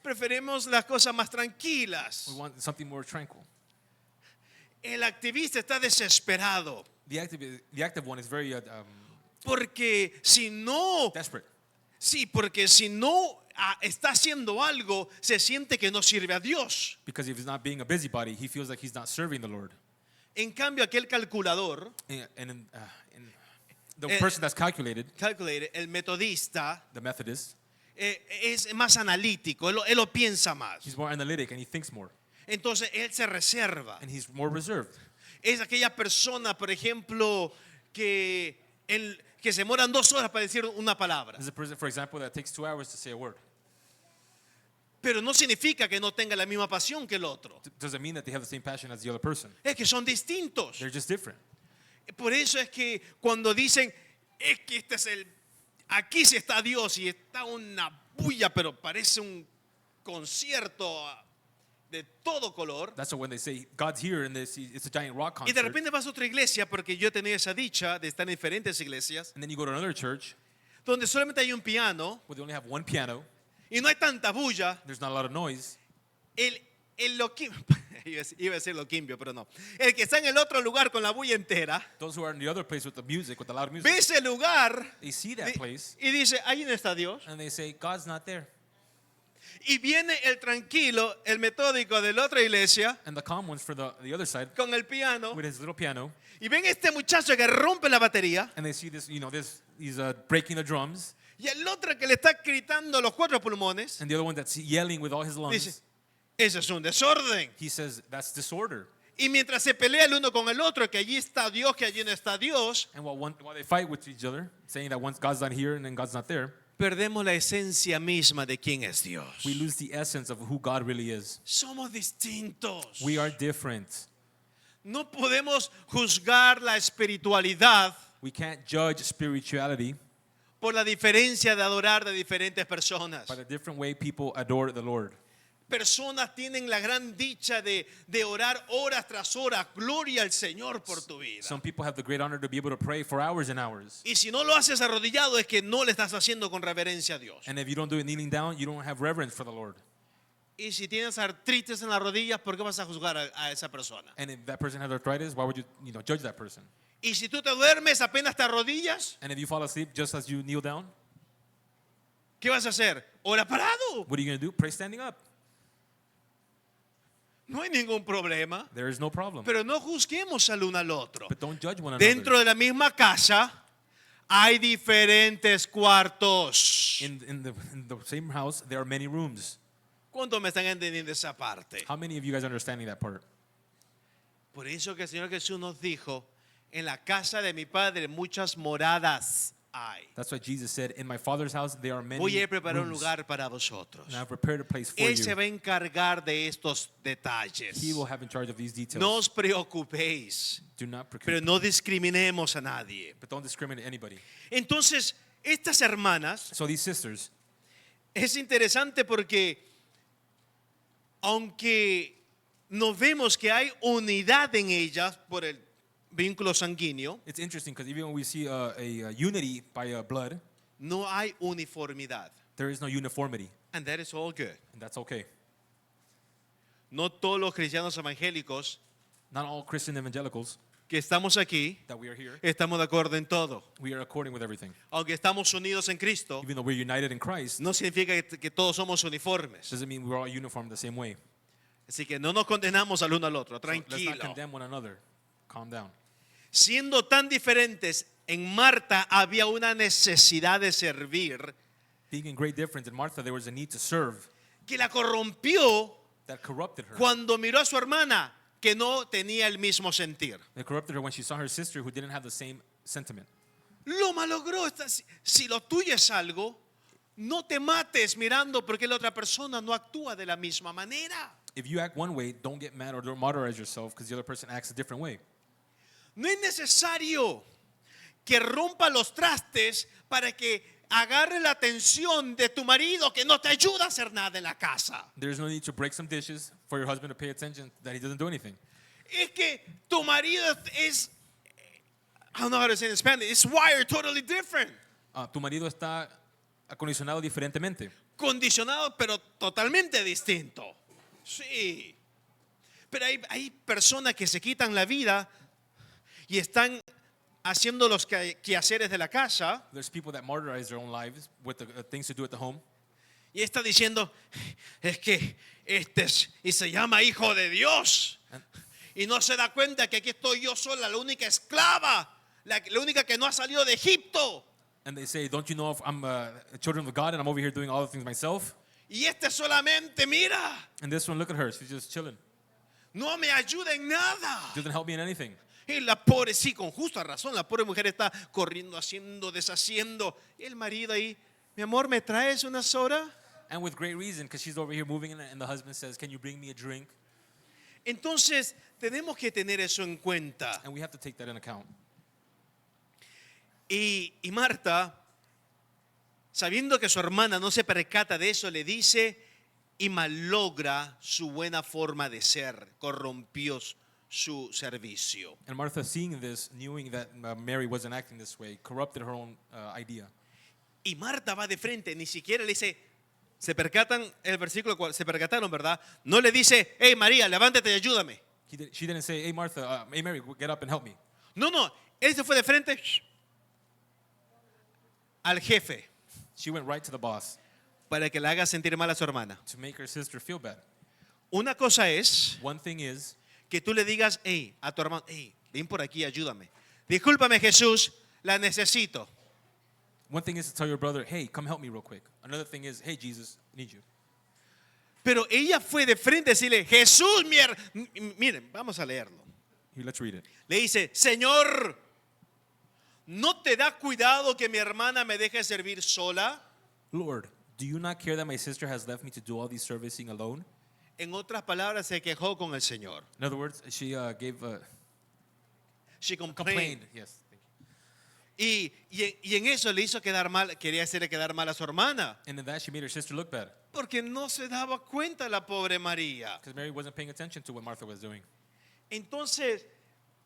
Preferimos las cosas más tranquilas. We want something more tranquil. El activista está desesperado The active one is very porque si no, desperate. sí, porque si no está haciendo algo, se siente que no sirve a Dios. Because if he's not being a busybody, he feels like he's not serving the Lord. En cambio, aquel calculador, And the person that's calculated, el metodista, the Methodist, es más analítico, él lo piensa más. he's more analytic and he thinks more. Entonces él se reserva. And he's more reserved. Es aquella persona, por ejemplo, que se demoran 2 horas para decir una palabra. There's a person, for example, that takes 2 hours to say a word. Pero no significa que no tenga la misma pasión que el otro. Doesn't mean that they have the same passion as the other person. Es que son distintos. They're just different. Por eso es que cuando dicen, es que aquí sí está Dios y está una bulla, pero parece un concierto de todo color. That's why when they say God's here and it's a giant rock Y de concert, repente vas a otra iglesia, porque yo tenía esa dicha de estar en diferentes iglesias, and then you go to another church donde solamente hay un piano where they only have one piano, y no hay tanta bulla. there's not a lot of noise. El loquimbio, iba a decir loquimbio, pero no. El que está en el otro lugar con la bulla entera, Those who are in the other place with the music, with the loud ve music, ese lugar they see that place y dice, ahí no está Dios. and they say, God's not there. Y viene el tranquilo, el metódico de la otra iglesia And the calm ones for the other side con el piano. with his little piano, Y ven este muchacho que rompe la batería and they see this, he's breaking the drums, y el otro que le está gritando los 4 pulmones. and the other one that's yelling with all his Dice, lungs. ese es un desorden. He says, that's disorder. Y mientras se pelea el uno con el otro, que allí está Dios, que allí no está Dios, And while they fight with each other, saying that once God's not here and then God's not there, perdemos la esencia misma de quién es Dios. we lose the essence of who God really is. Somos distintos. We are different. No podemos juzgar la espiritualidad We can't judge spirituality por la diferencia de adorar de diferentes personas. by the different way people adore the Lord. Personas tienen la gran dicha de orar horas tras horas. Gloria al Señor por tu vida. Some people have the great honor to be able to pray for hours and hours. Y si no lo haces arrodillado es que no le estás haciendo con reverencia a Dios. And if you don't do it kneeling down, you don't have reverence for the Lord. Y si tienes artritis en las rodillas, ¿por qué vas a juzgar a esa persona? And if that person has arthritis, why would you judge that person? Y si tú te duermes apenas te arrodillas, And if you fall asleep just as you kneel down, ¿qué vas a hacer? Ora parado. what are you going to do? Pray standing up. No hay ningún problema. There is no problem. Pero no juzguemos al uno al otro. But don't judge one another. Dentro de la misma casa hay diferentes cuartos. In the same house, there are many rooms. ¿Cuántos me están entendiendo esa parte? How many of you guys are understanding that part? Por eso que el Señor Jesús nos dijo, en la casa de mi Padre muchas moradas hay. That's why Jesus said, in my Father's house, there are many Voy a preparar un rooms. lugar para vosotros. And I've prepared a place for Él se you. va a encargar de estos detalles. He will have in charge of these details. No os preocupéis, Do not pero preocup, no discriminemos a nadie. but don't discriminate anybody. Entonces, estas hermanas, So these sisters, es interesante porque aunque no vemos que hay unidad en ellas por el vínculo sanguíneo, it's interesting because even when we see a unity by blood, no hay uniformidad. there is no uniformity, And that is all good. and that's okay. No todos los cristianos evangélicos Not all Christian evangelicals que estamos aquí that we are here, estamos de acuerdo en todo. we are according with everything. Aunque estamos unidos en Cristo, Even though we're united in Christ, no significa que todos somos uniformes. doesn't mean we're all uniform the same way. Así que no nos condenamos al uno al otro, So let's not tranquilo. condemn one another. Calm down. Siendo tan diferentes, en Marta había una necesidad de servir Being in great difference, in Martha there was a need to serve que la corrompió that corrupted her. cuando miró a su hermana que no tenía el mismo sentir. It corrupted her when she saw her sister who didn't have the same sentiment. Lo malogró. Si lo tuyo es algo, no te mates mirando porque la otra persona no actúa de la misma manera. If you act one way, don't get mad or don't martyrize yourself because the other person acts a different way. No es necesario que rompa los trastes para que agarre la atención de tu marido que no te ayuda a hacer nada en la casa. There's no need to break some dishes for your husband to pay attention that he doesn't do anything. Es que tu marido es, I don't know how to say it in Spanish, it's wired totally different. Tu marido está acondicionado diferentemente. Condicionado, pero totalmente distinto. Sí. Pero hay personas que se quitan la vida y están haciendo los quehaceres de la casa There's people that martyrize their own lives with the things to do at the home. y está diciendo, es que y se llama hijo de Dios. Y no se da cuenta que aquí estoy yo sola, la única esclava, la única que no ha salido de Egipto. And they say, don't you know if I'm a children of God and I'm over here doing all the things myself? Y solamente, mira, And this one, look at her. She's just chilling. no me ayuda en nada. Doesn't help me in anything. Y la pobre, sí, con justa razón, la pobre mujer está corriendo, haciendo, deshaciendo. Y el marido ahí, mi amor, ¿me traes una soda? And with great reason, because she's over here moving and the husband says, can you bring me a drink? Entonces, tenemos que tener eso en cuenta. And we have to take that in account. Y Marta, sabiendo que su hermana no se percata de eso, le dice y malogra su buena forma de ser, corrompió su servicio. And Martha, seeing this, knowing that Mary wasn't acting this way, corrupted her own idea. Y Marta va de frente, ni siquiera le dice, se percatan, el versículo se percataron, ¿verdad? No le dice, hey María, levántate y ayúdame. She didn't say, hey Martha, hey Mary, get up and help me. No, él se fue de frente al jefe She went right to the boss para que le haga sentir mal a su hermana. to make her sister feel bad. Una cosa es One thing is, que tú le digas, hey, a tu hermano, hey, ven por aquí, ayúdame. Discúlpame, Jesús, la necesito. one thing is to tell your brother, hey, come help me real quick. Another thing is, hey Jesus, I need you. Pero ella fue de frente a decirle, Jesús, miren, vamos a leerlo. Here, let's read it. Le dice, Señor, ¿no te da cuidado que mi hermana me deje servir sola? Lord, do you not care that my sister has left me to do all these servicing alone? En otras palabras, se quejó con el Señor. In other words, she She complained. complained. Yes. Thank you. Y en eso le hizo quedar mal, quería hacerle quedar mal a su hermana. And in that, she made her sister look bad Porque no se daba cuenta la pobre María. because Mary wasn't paying attention to what Martha was doing. Entonces,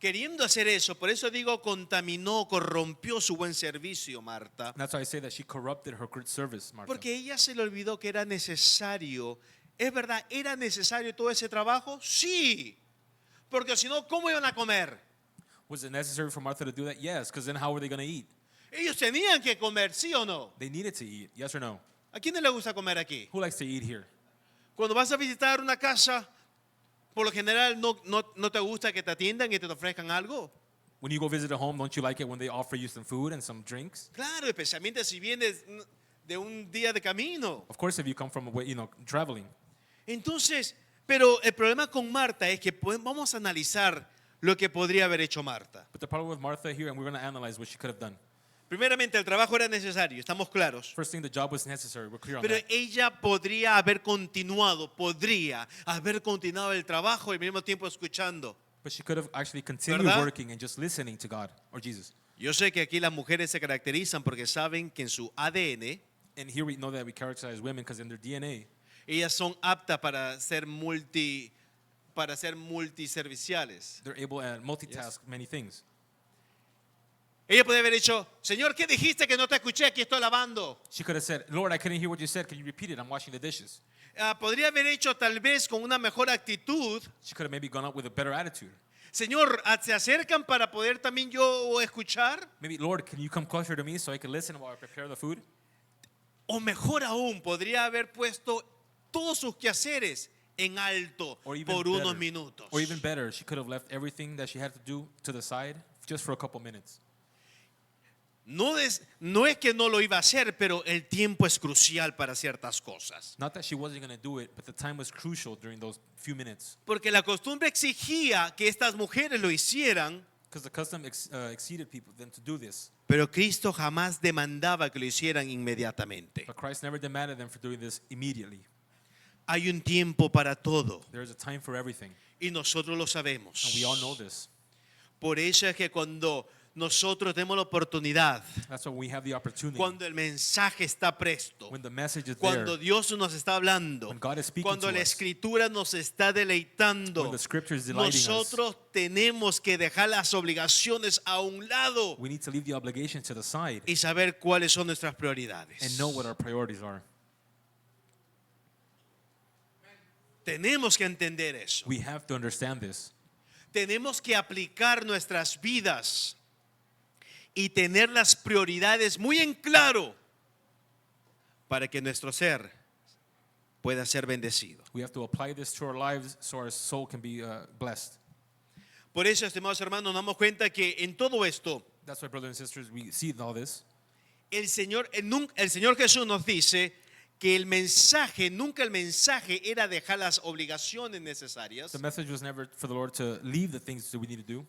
queriendo hacer eso, por eso digo, contaminó, corrompió su buen servicio, Marta. And that's why I say that she corrupted her good service, Martha. Porque ella se le olvidó que era necesario. ¿Es verdad? ¿Era necesario todo ese trabajo? Sí. Porque si no, ¿cómo iban a comer? Was it necessary for Martha to do that? Yes, because then how were they going to eat? Ellos tenían que comer, ¿sí o no? They needed to eat, yes or no? ¿A quién le gusta comer aquí? Who likes to eat here? Cuando vas a visitar una casa, por lo general no te gusta que te atiendan y te ofrezcan algo. When you go visit a home, don't you like it when they offer you some food and some drinks? Claro, especialmente si vienes de un día de camino. Of course, if you come from away, traveling. Entonces, pero el problema con Marta es que vamos a analizar lo que podría haber hecho Marta. But the problem with Martha here, and we're going to analyze what she could have done. Primeramente, el trabajo era necesario, estamos claros. First thing, the job was necessary. We're clear on Pero that. ella podría haber continuado el trabajo y al mismo tiempo escuchando. But she could have actually continued ¿Verdad? working and just listening to God or Jesus. Yo sé que aquí las mujeres se caracterizan porque saben que en su ADN And here we know that we characterize women because in their DNA, ellas son aptas para ser multiserviciales. they're able to multitask many things. Ella podría haber dicho, Señor, ¿qué dijiste que no te escuché? Aquí estoy lavando. She could have said, Lord, I couldn't hear what you said. Can you repeat it? I'm washing the dishes. Podría haber hecho tal vez con una mejor actitud. She could have maybe gone up with a better attitude. Señor, ¿se acercan para poder también yo escuchar? Maybe, Lord, can you come closer to me so I can listen while I prepare the food? O mejor aún, podría haber puesto todos sus quehaceres en alto Or even por unos minutos. Or even better, she could have left everything that she had to do to the side just for a couple minutes. No es que no lo iba a hacer, pero el tiempo es crucial para ciertas cosas. Not that she wasn't going to do it, but the time was crucial during those few minutes. Porque la costumbre exigía que estas mujeres lo hicieran, Because the custom exceeded people them to do this. pero Cristo jamás demandaba que lo hicieran inmediatamente. But Christ never demanded them for doing this immediately. Hay un tiempo para todo There is a time for everything. y nosotros lo And sabemos. we all know this. Por eso es que cuando nosotros tenemos la oportunidad, That's why we have the opportunity. cuando el mensaje está presto, When the message is cuando there. Dios nos está hablando, When God is speaking cuando to la us. escritura nos está deleitando, When the scripture is delighting us. nosotros tenemos que dejar las obligaciones a un lado We need to leave the obligations to the side y saber cuáles son nuestras prioridades. and know what our priorities are. Tenemos que entender eso. We have to understand this. Tenemos que aplicar nuestras vidas y tener las prioridades muy en claro para que nuestro ser pueda ser bendecido. We have to apply this to our lives so our soul can be blessed. Por eso, estimados hermanos, nos damos cuenta que en todo esto That's why, brothers and sisters, we see all this. el Señor Jesús nos dice que nunca el mensaje era dejar las obligaciones necesarias, The message was never for the Lord to leave the things that we need to do,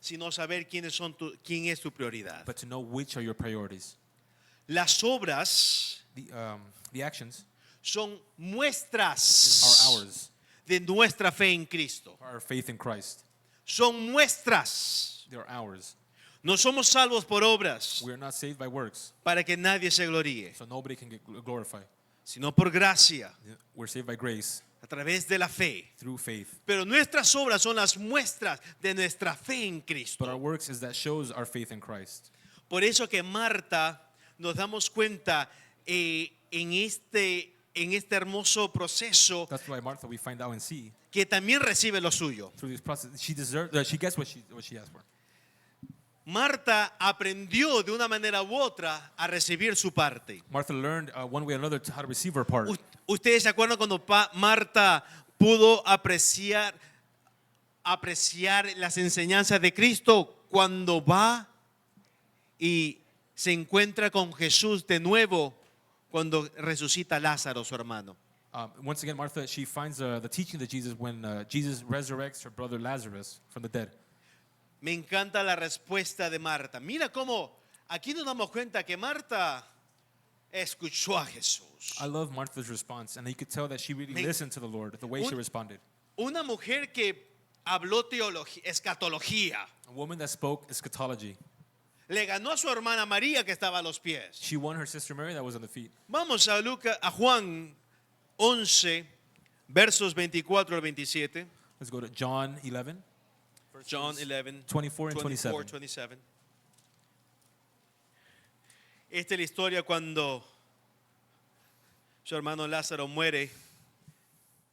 sino saber quién es tu prioridad. but to know which are your priorities. Las obras The actions son are muestras ours, de nuestra fe en Cristo. our faith in Christ. Son muestras. They're ours. No somos salvos por obras We are not saved by works, para que nadie se gloríe, so nobody can get glorified. sino por gracia, We're saved by grace a través de la fe. through faith. Pero nuestras obras son las muestras de nuestra fe en But our Cristo. works is that shows our faith in Christ. Por eso que Marta, nos damos cuenta en este hermoso proceso, That's why Martha, we find out and see que también recibe lo suyo. through this process, she gets what she asked for. Marta aprendió de una manera u otra a recibir su parte. Martha learned one way or another how to receive her part. ¿Ustedes se acuerdan cuando Marta pudo apreciar las enseñanzas de Cristo cuando va y se encuentra con Jesús de nuevo cuando resucita a Lázaro, su hermano? Once again, Martha, she finds the teaching of Jesus when Jesus resurrects her brother Lazarus from the dead. Me encanta la respuesta de Marta. Mira cómo aquí nos damos cuenta que Marta escuchó a Jesús. I love Martha's response, and you could tell that she really listened to the Lord, the way she responded. Una mujer que habló escatología. A woman that spoke eschatology. Le ganó a su hermana María que estaba a los pies. She won her sister Mary that was on the feet. Vamos a Juan 11, versos 24 al 27. Let's go to John 11. John 11, 24 and 27. 27. Esta es la historia cuando su hermano Lázaro muere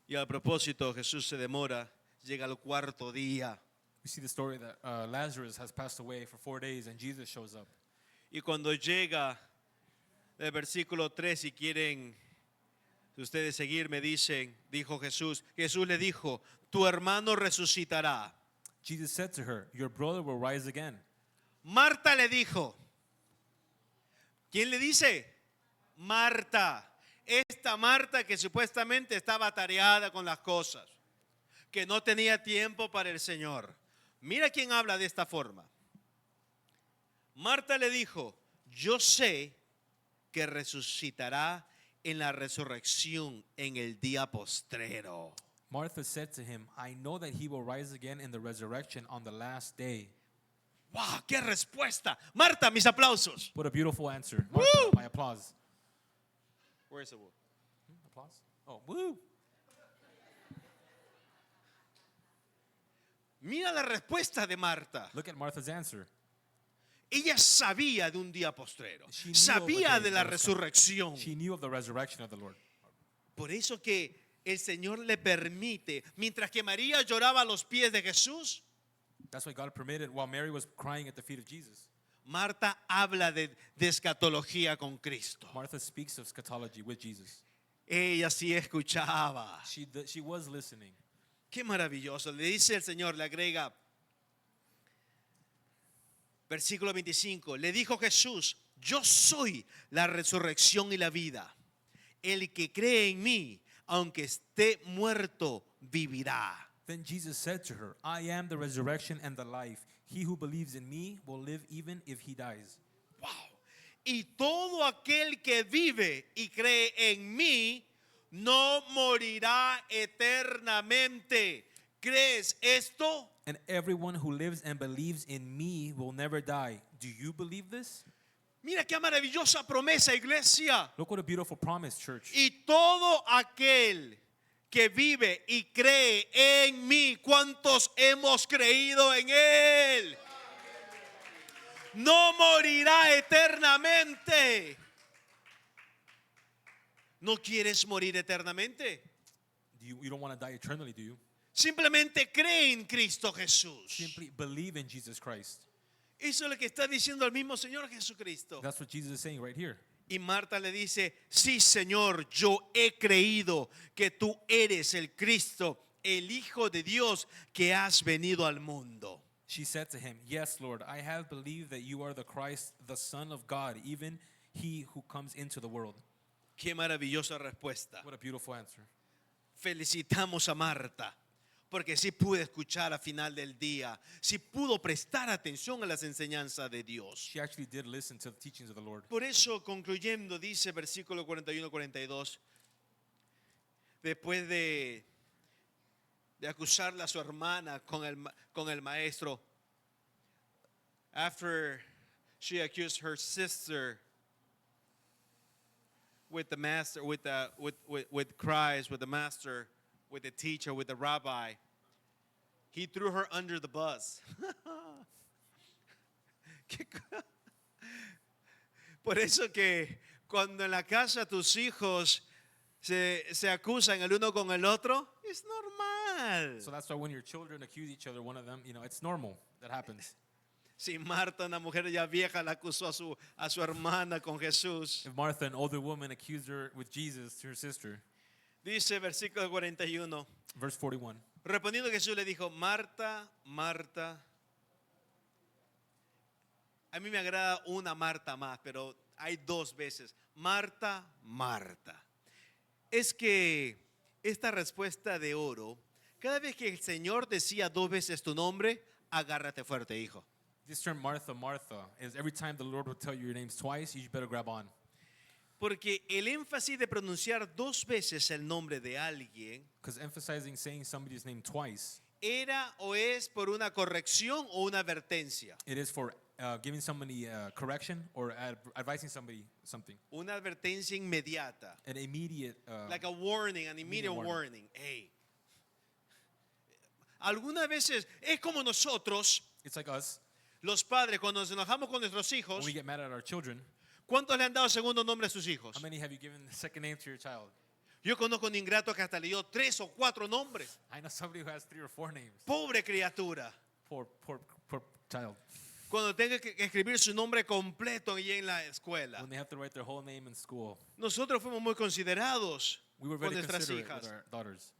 y a propósito Jesús se demora, llega al cuarto día. We see the story that Lazarus has passed away for 4 days and Jesus shows up. Y cuando llega el versículo 3, si quieren ustedes seguirme, dijo Jesús le dijo, tu hermano resucitará. Jesus said to her, your brother will rise again. Marta le dijo, ¿quién le dice? Marta. Esta Marta que supuestamente estaba atareada con las cosas, que no tenía tiempo para el Señor. Mira quién habla de esta forma. Marta le dijo, yo sé que resucitará en la resurrección en el día postrero. Martha said to him, I know that he will rise again in the resurrection on the last day. ¡Wow! ¡Qué respuesta! Marta, mis aplausos. What a beautiful answer. Martha, my applause. Where's the woo? Applause? Oh, woo. Mira la respuesta de Marta. Look at Martha's answer. Ella sabía de un día postrero. She knew Sabía of a de day la that was coming. resurrección. She knew of the resurrection of the Lord. Por eso que el Señor le permite, mientras que María lloraba a los pies de Jesús, That's why God permitted while Mary was crying at the feet of Jesus. Marta habla de escatología con Cristo. Martha speaks of eschatology with Jesus. Ella sí escuchaba. She was listening. Qué maravilloso. Le dice el Señor, le agrega, Versículo 25. Le dijo Jesús, yo soy la resurrección y la vida. El que cree en mí, aunque esté muerto, vivirá. Then Jesus said to her, I am the resurrection and the life. He who believes in me will live even if he dies. Wow. Y todo aquel que vive y cree en mí no morirá eternamente. ¿Crees esto? And everyone who lives and believes in me will never die. Do you believe this? Mira qué maravillosa promesa, iglesia. Look what a beautiful promise, church. Y todo aquel que vive y cree en mí, ¿cuántos hemos creído en él? No morirá eternamente. ¿No quieres morir eternamente? You don't want to die eternally, do you? Simplemente cree en Cristo Jesús. Simply believe in Jesus Christ. Eso es lo que está diciendo el mismo Señor Jesucristo. That's what Jesus is saying right here. Y Marta le dice, sí, Señor, yo he creído que tú eres el Cristo, el Hijo de Dios que has venido al mundo. She said to him, Yes, Lord, I have believed that you are the Christ, the Son of God, even he who comes into the world. Qué maravillosa respuesta. What a beautiful answer. Felicitamos a Marta, porque sí pude escuchar al final del día, sí pudo prestar atención a las enseñanzas de Dios. She actually did listen to the teachings of the Lord. Por eso, concluyendo, dice versículo 41-42, después de acusarle a su hermana con el maestro, after she accused her sister with the master, with Christ, with the master, with the teacher, with the rabbi, he threw her under the bus. Por eso que cuando en la casa tus hijos se acusan el uno con el otro, es normal. So that's why when your children accuse each other, one of them, it's normal. That happens. Si Marta, una mujer ya vieja, la acusó a su hermana con Jesús. If Martha, an older woman, accused her with Jesus to her sister, Dice versículo 41. verse 41. Respondiendo Jesús le dijo, Marta, Marta. A mí me agrada una Marta más, pero hay dos veces. Marta, Marta. Es que esta respuesta de oro, cada vez que el Señor decía dos veces tu nombre, agárrate fuerte, hijo. This term Martha, Martha is every time the Lord will tell you your names twice, you better grab on. Porque el énfasis de pronunciar dos veces el nombre de alguien Because emphasizing saying somebody's name twice, era o es por una corrección o una advertencia. it is for giving somebody correction or advising somebody something. Una advertencia inmediata. An immediate, Like a warning, an immediate warning. warning. Hey. Algunas veces es como nosotros, it's like us, los padres, cuando nos enojamos con nuestros when hijos, we get mad at our children. ¿cuántos le han dado segundo nombre a sus hijos? How many have you given the second name to your child? Yo conozco un ingrato que hasta le dio 3 o 4 nombres. I know somebody who has 3 or 4 names. Pobre criatura. Poor child. Cuando tenga que escribir su nombre completo allí en la escuela. When they have to write their whole name in school. Nosotros fuimos muy considerados We were con very nuestras considerate hijas. with our daughters.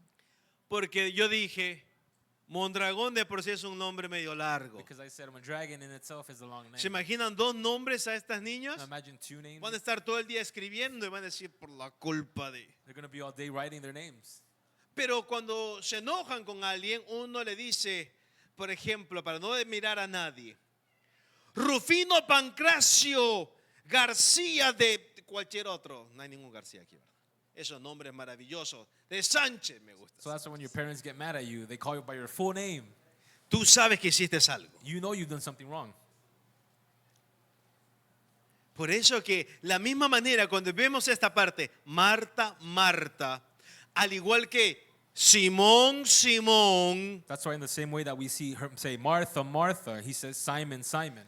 Porque yo dije, Mondragón de por sí es un nombre medio largo. Because I said Mondragon in itself is a long name. ¿Se imaginan dos nombres a estas niñas? Now imagine 2 names. Van a estar todo el día escribiendo y van a decir por la culpa de... They're going to be all day writing their names. Pero cuando se enojan con alguien, uno le dice, por ejemplo, para no mirar a nadie, Rufino Pancracio García de cualquier otro. No hay ningún García aquí, ¿verdad? Esos nombres maravillosos. De Sánchez me gusta. So that's why when your parents get mad at you, they call you by your full name. Tú sabes que hiciste algo. You know you've done something wrong. Por eso que la misma manera cuando vemos esta parte, Marta, Marta, al igual que Simón, Simón, That's why in the same way that we see her say Martha, Martha, he says Simon, Simon.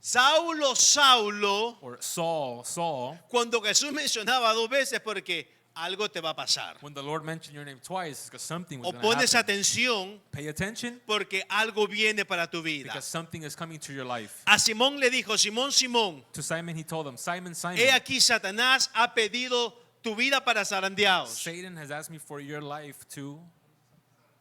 Saulo, Saulo, Or Saul, Saul. cuando Jesús mencionaba dos veces porque algo te va a pasar. When the Lord mentioned your name twice, because something was O going to pones happen. atención Pay attention, porque algo viene para tu vida. because something is coming to your life. A Simón le dijo, Simón, Simón, To Simon, he told him, Simon, Simon, he aquí Satanás ha pedido tu vida para zarandeados. Satan has asked me for your life to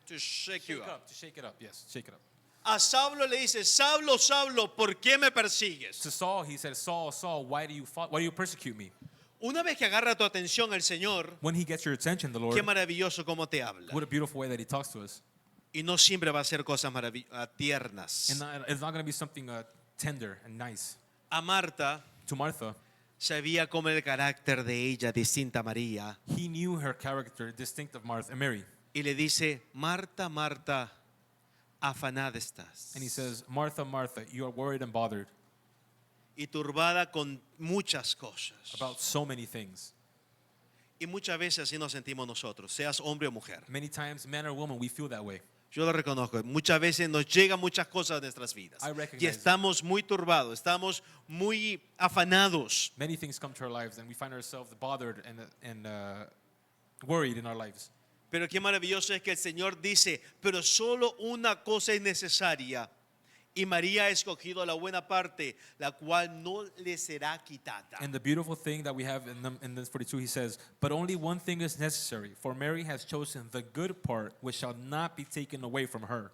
To shake you up. to shake it up. Yes, shake it up. A Saulo le dice, Saulo, Saulo, ¿por qué me persigues? To Saul, he said, Saul, Saul, why do you persecute me? Una vez que agarra tu atención el Señor, When he gets your attention, the Lord, qué maravilloso cómo te habla. what a beautiful way that he talks to us. Y no siempre va a ser cosas tiernas. And it's not going to be something tender and nice. A Marta To Martha, sabía cómo el carácter de ella distinta a María. he knew her character distinct of Martha and Mary. Y le dice, Marta, Marta, afanada estás. And he says, Martha, Martha, you are worried and bothered Y turbada con muchas cosas. about so many things. Y muchas veces así nos sentimos nosotros, seas hombre o mujer. Many times, man or woman, we feel that way. Yo lo reconozco. Muchas veces nos llegan muchas cosas a nuestras vidas. I recognize Y estamos muy turbados, estamos muy afanados. Many things come to our lives, and we find ourselves bothered and worried in our lives. Pero qué maravilloso es que el Señor dice, pero solo una cosa es necesaria. Y María ha escogido la buena parte, la cual no le será quitada. And the beautiful thing that we have in this 42, he says, but only one thing is necessary, for Mary has chosen the good part, which shall not be taken away from her.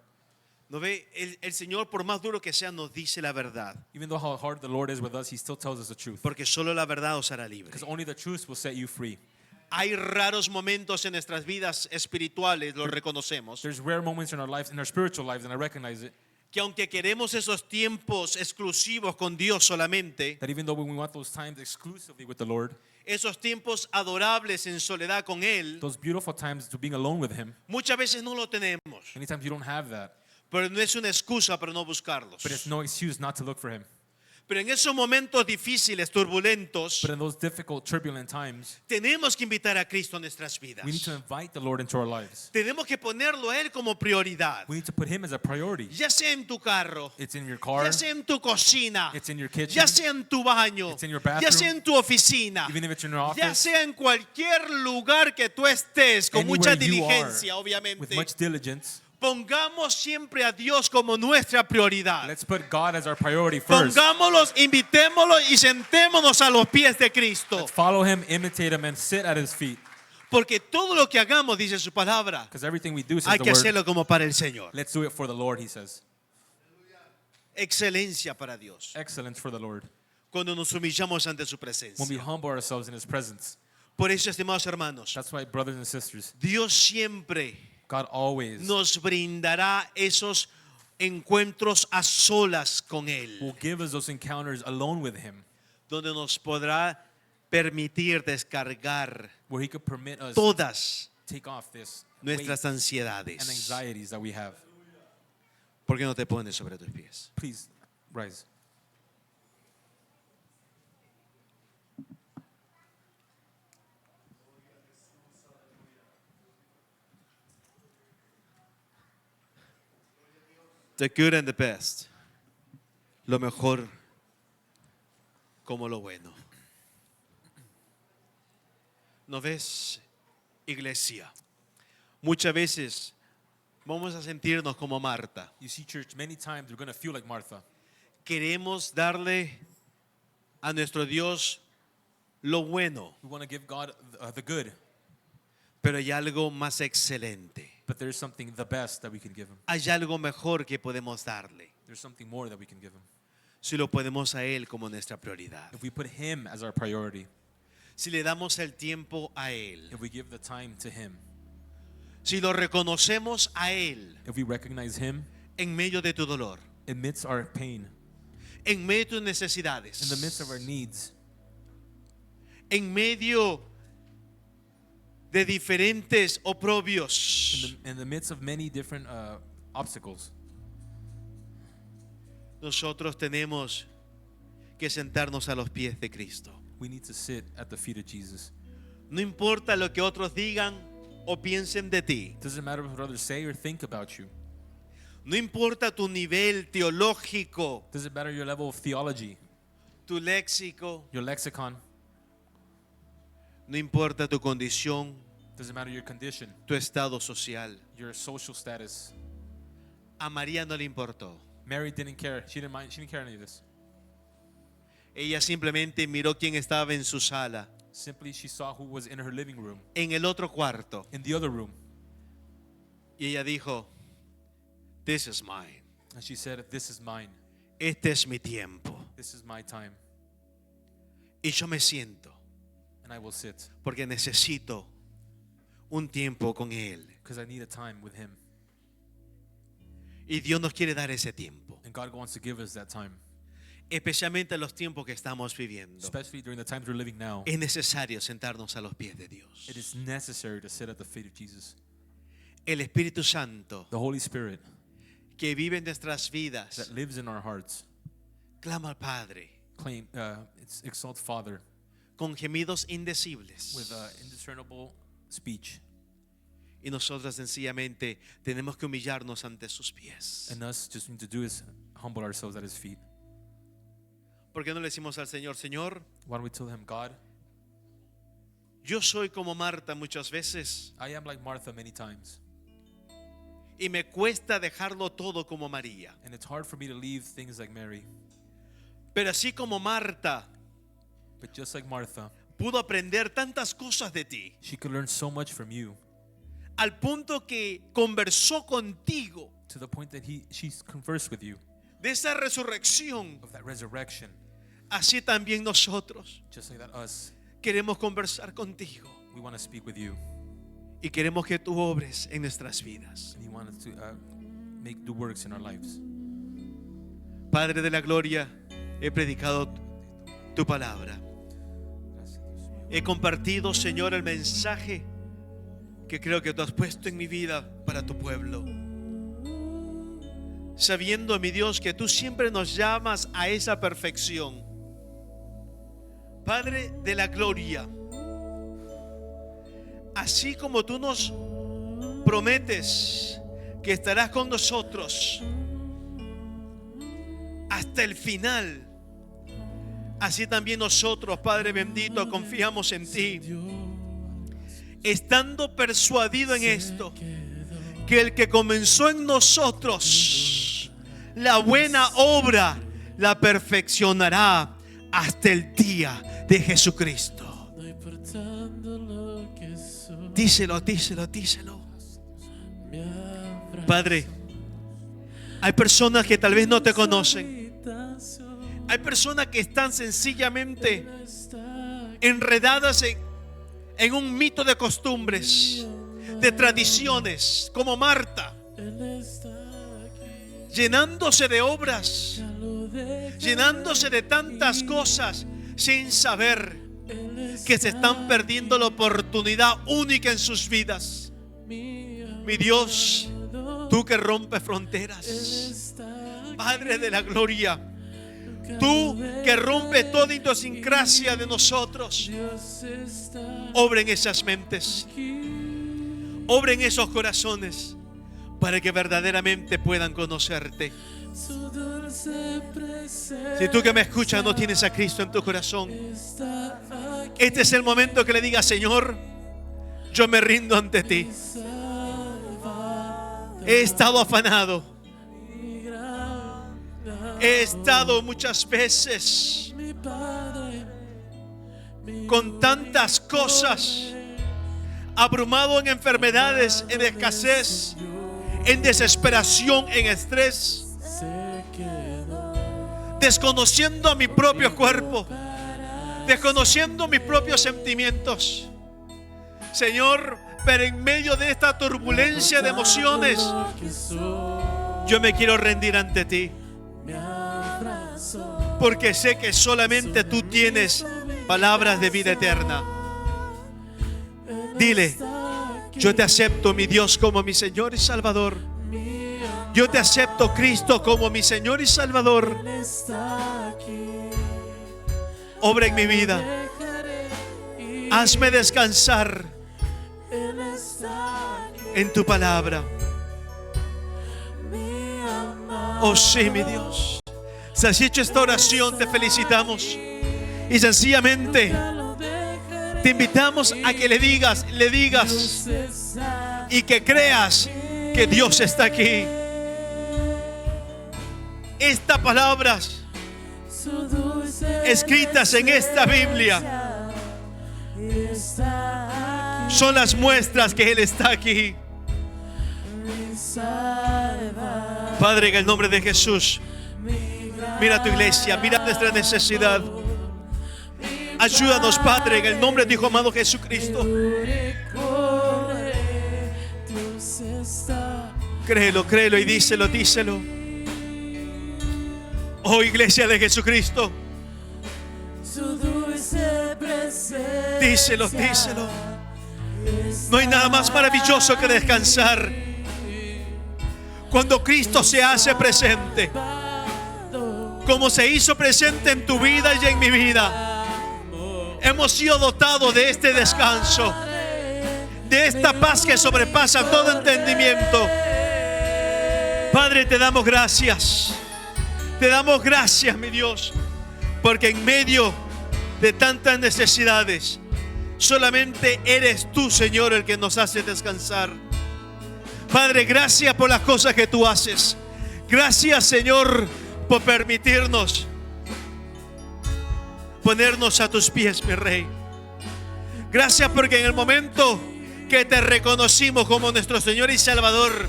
¿No ve? El Señor, por más duro que sea, nos dice la verdad. Even though how hard the Lord is with us, he still tells us the truth. Porque solo la verdad os hará libre. Because only the truth will set you free. Hay raros momentos en nuestras vidas espirituales, lo reconocemos, There's rare moments in our lives, in our spiritual lives, and I recognize it, que aunque queremos esos tiempos exclusivos con Dios solamente, that even though we want those times exclusively with the Lord, esos tiempos adorables en soledad con Él, those beautiful times to being alone with him, muchas veces no lo tenemos. many times you don't have that. Pero no es una excusa para no buscarlos. But it's no excuse not to look for him. Pero en esos momentos difíciles, turbulentos, But in those difficult, turbulent times, tenemos que invitar a Cristo a nuestras vidas. we need to invite the Lord into our lives. Tenemos que ponerlo a Él como prioridad. We need to put him as a priority. Ya sea en tu carro, It's in your car, ya sea en tu cocina, it's in your kitchen, ya sea en tu baño, It's in your bathroom, ya sea en tu oficina, even if it's in your ya office, sea en cualquier lugar que tú estés, con mucha anywhere you are, diligencia, with obviamente. much diligence. Pongamos siempre a Dios como nuestra prioridad. Let's put God as our priority first. Pongámoslos, invitémoslos y sentémonos a los pies de Cristo. Let's follow him, imitate him, and sit at his feet. Porque todo lo que hagamos, dice su palabra, Because everything we do, says hay the que word, hacerlo como para el Señor. let's do it for the Lord, he says. Excelencia para Dios. Excellence for the Lord. Cuando nos humillamos ante su When we presencia. humble ourselves in his presence. Por eso, estimados hermanos, That's why, brothers and sisters, Dios siempre God always nos brindará esos encuentros a solas con Él, will give us those encounters alone with him, donde nos podrá permitir descargar where he could permit us todas to take off this weight nuestras and ansiedades. anxieties that we have. ¿Por qué no te pones sobre tus pies? Please rise. The good and the best. Lo mejor como lo bueno. ¿No ves, iglesia? Muchas veces vamos a sentirnos como Marta. You see, church, many times we're going to feel like Martha. Queremos darle a nuestro Dios lo bueno, We want to give God the good, pero hay algo más excelente. but there's something, the best, that we can give him. Hay algo mejor que podemos darle. There's something more that we can give him. Si lo ponemos a Él como nuestra prioridad. If we put him as our priority, Si le damos el tiempo a Él. if we give the time to him, Si lo reconocemos a Él if we recognize him en medio de tu dolor. amidst our pain, En medio de tus necesidades. in the midst of our needs, En medio de diferentes oprobios. in the midst of many different obstacles, Nosotros tenemos que sentarnos a los pies de Cristo. we need to sit at the feet of Jesus. No importa lo que otros digan o piensen de ti. It doesn't matter what others say or think about you. No importa tu nivel teológico, It doesn't matter your level of theology, tu léxico. your lexicon. No importa tu condición, It doesn't matter your condition, tu estado social. your social status. A María no le importó. Mary didn't care. She didn't mind. She didn't care any of this. Ella simplemente miró quién estaba en su sala, Simply, she saw who was in her living room, en el otro cuarto. in the other room, Y ella dijo, this is mine. And she said, "This is mine. Este es mi tiempo. This is my time. Y yo me siento And I will sit porque necesito un tiempo con Él. because I need a time with him." Y Dios nos quiere dar ese tiempo, And God wants to give us that time, especialmente en los tiempos que estamos viviendo. especially during the times we're living now. Es necesario sentarnos a los pies de Dios. It is necessary to sit at the feet of Jesus. El Espíritu Santo The Holy Spirit que vive en nuestras vidas that lives in our hearts clama al Padre exalt Father con gemidos indecibles. with indiscernible speech. Y nosotros sencillamente tenemos que humillarnos ante sus pies. And us just need to do is humble ourselves at his feet. ¿Por qué no le decimos al Señor, Señor, Why don't we tell him, God, yo soy como Marta muchas veces I am like Martha many times, y me cuesta dejarlo todo como María? and it's hard for me to leave things like Mary. Pero así como Marta But just like Martha, pudo aprender tantas cosas de ti, she could learn so much from you, al punto que conversó contigo to the point that she's conversed with you de esa resurrección. of that resurrection. Así también nosotros Just like that, us, queremos conversar contigo we want to speak with you, y queremos que tú obres en nuestras vidas. and you want us to do works in our lives. Padre de la gloria, he predicado tu palabra. He compartido, Señor, el mensaje que creo que tú has puesto en mi vida para tu pueblo. Sabiendo, mi Dios, que tú siempre nos llamas a esa perfección. Padre de la gloria, así como tú nos prometes que estarás con nosotros hasta el final, así también nosotros, Padre bendito, confiamos en ti, estando persuadido en esto, que el que comenzó en nosotros la buena obra la perfeccionará hasta el día de Jesucristo. Díselo, díselo, díselo. Padre, hay personas que tal vez no te conocen. Hay personas que están sencillamente enredadas en un mito de costumbres, de tradiciones, como Marta, llenándose de obras, llenándose de tantas cosas, sin saber que se están perdiendo la oportunidad única en sus vidas. Mi Dios, tú que rompes fronteras, Padre de la gloria, tú que rompes toda idiosincrasia de nosotros, obra en esas mentes, obra en esos corazones, para que verdaderamente puedan conocerte. Si tú que me escuchas no tienes a Cristo en tu corazón, este es el momento que le digas: Señor, yo me rindo ante ti. He estado afanado, he estado muchas veces con tantas cosas, abrumado en enfermedades, en escasez, en desesperación, en estrés, desconociendo a mi propio cuerpo, desconociendo mis propios sentimientos. Señor, pero en medio de esta turbulencia de emociones, yo me quiero rendir ante ti, porque sé que solamente tú tienes palabras de vida eterna. Dile: yo te acepto, mi Dios, como mi Señor y Salvador. Yo te acepto, Cristo, como mi Señor y Salvador. Obra en mi vida. Hazme descansar en tu palabra. Oh sí, mi Dios. Si has hecho esta oración, te felicitamos. Y sencillamente te invitamos a que le digas y que creas que Dios está aquí. Estas palabras escritas en esta Biblia son las muestras que Él está aquí. Padre, en el nombre de Jesús, mira tu iglesia, mira nuestra necesidad. Ayúdanos, Padre, en el nombre de tu Hijo amado Jesucristo. Créelo, créelo y díselo, díselo. Oh, iglesia de Jesucristo, díselo, díselo. No hay nada más maravilloso que descansar cuando Cristo se hace presente, como se hizo presente en tu vida y en mi vida. Hemos sido dotados de este descanso, de esta paz que sobrepasa todo entendimiento. Padre, te damos gracias. Te damos gracias, mi Dios, porque en medio de tantas necesidades, solamente eres tú, Señor, el que nos hace descansar. Padre, gracias por las cosas que tú haces. Gracias, Señor, por permitirnos ponernos a tus pies, mi Rey. Gracias porque en el momento que te reconocimos como nuestro Señor y Salvador,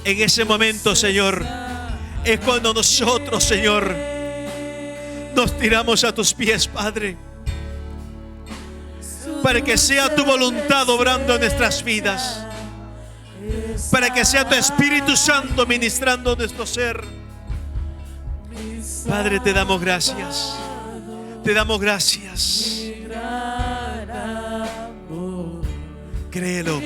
en ese momento, Señor, es cuando nosotros, Señor, nos tiramos a tus pies, Padre, para que sea tu voluntad obrando en nuestras vidas, para que sea tu Espíritu Santo ministrando nuestro ser. Padre, te damos gracias. Te damos gracias. Créelo.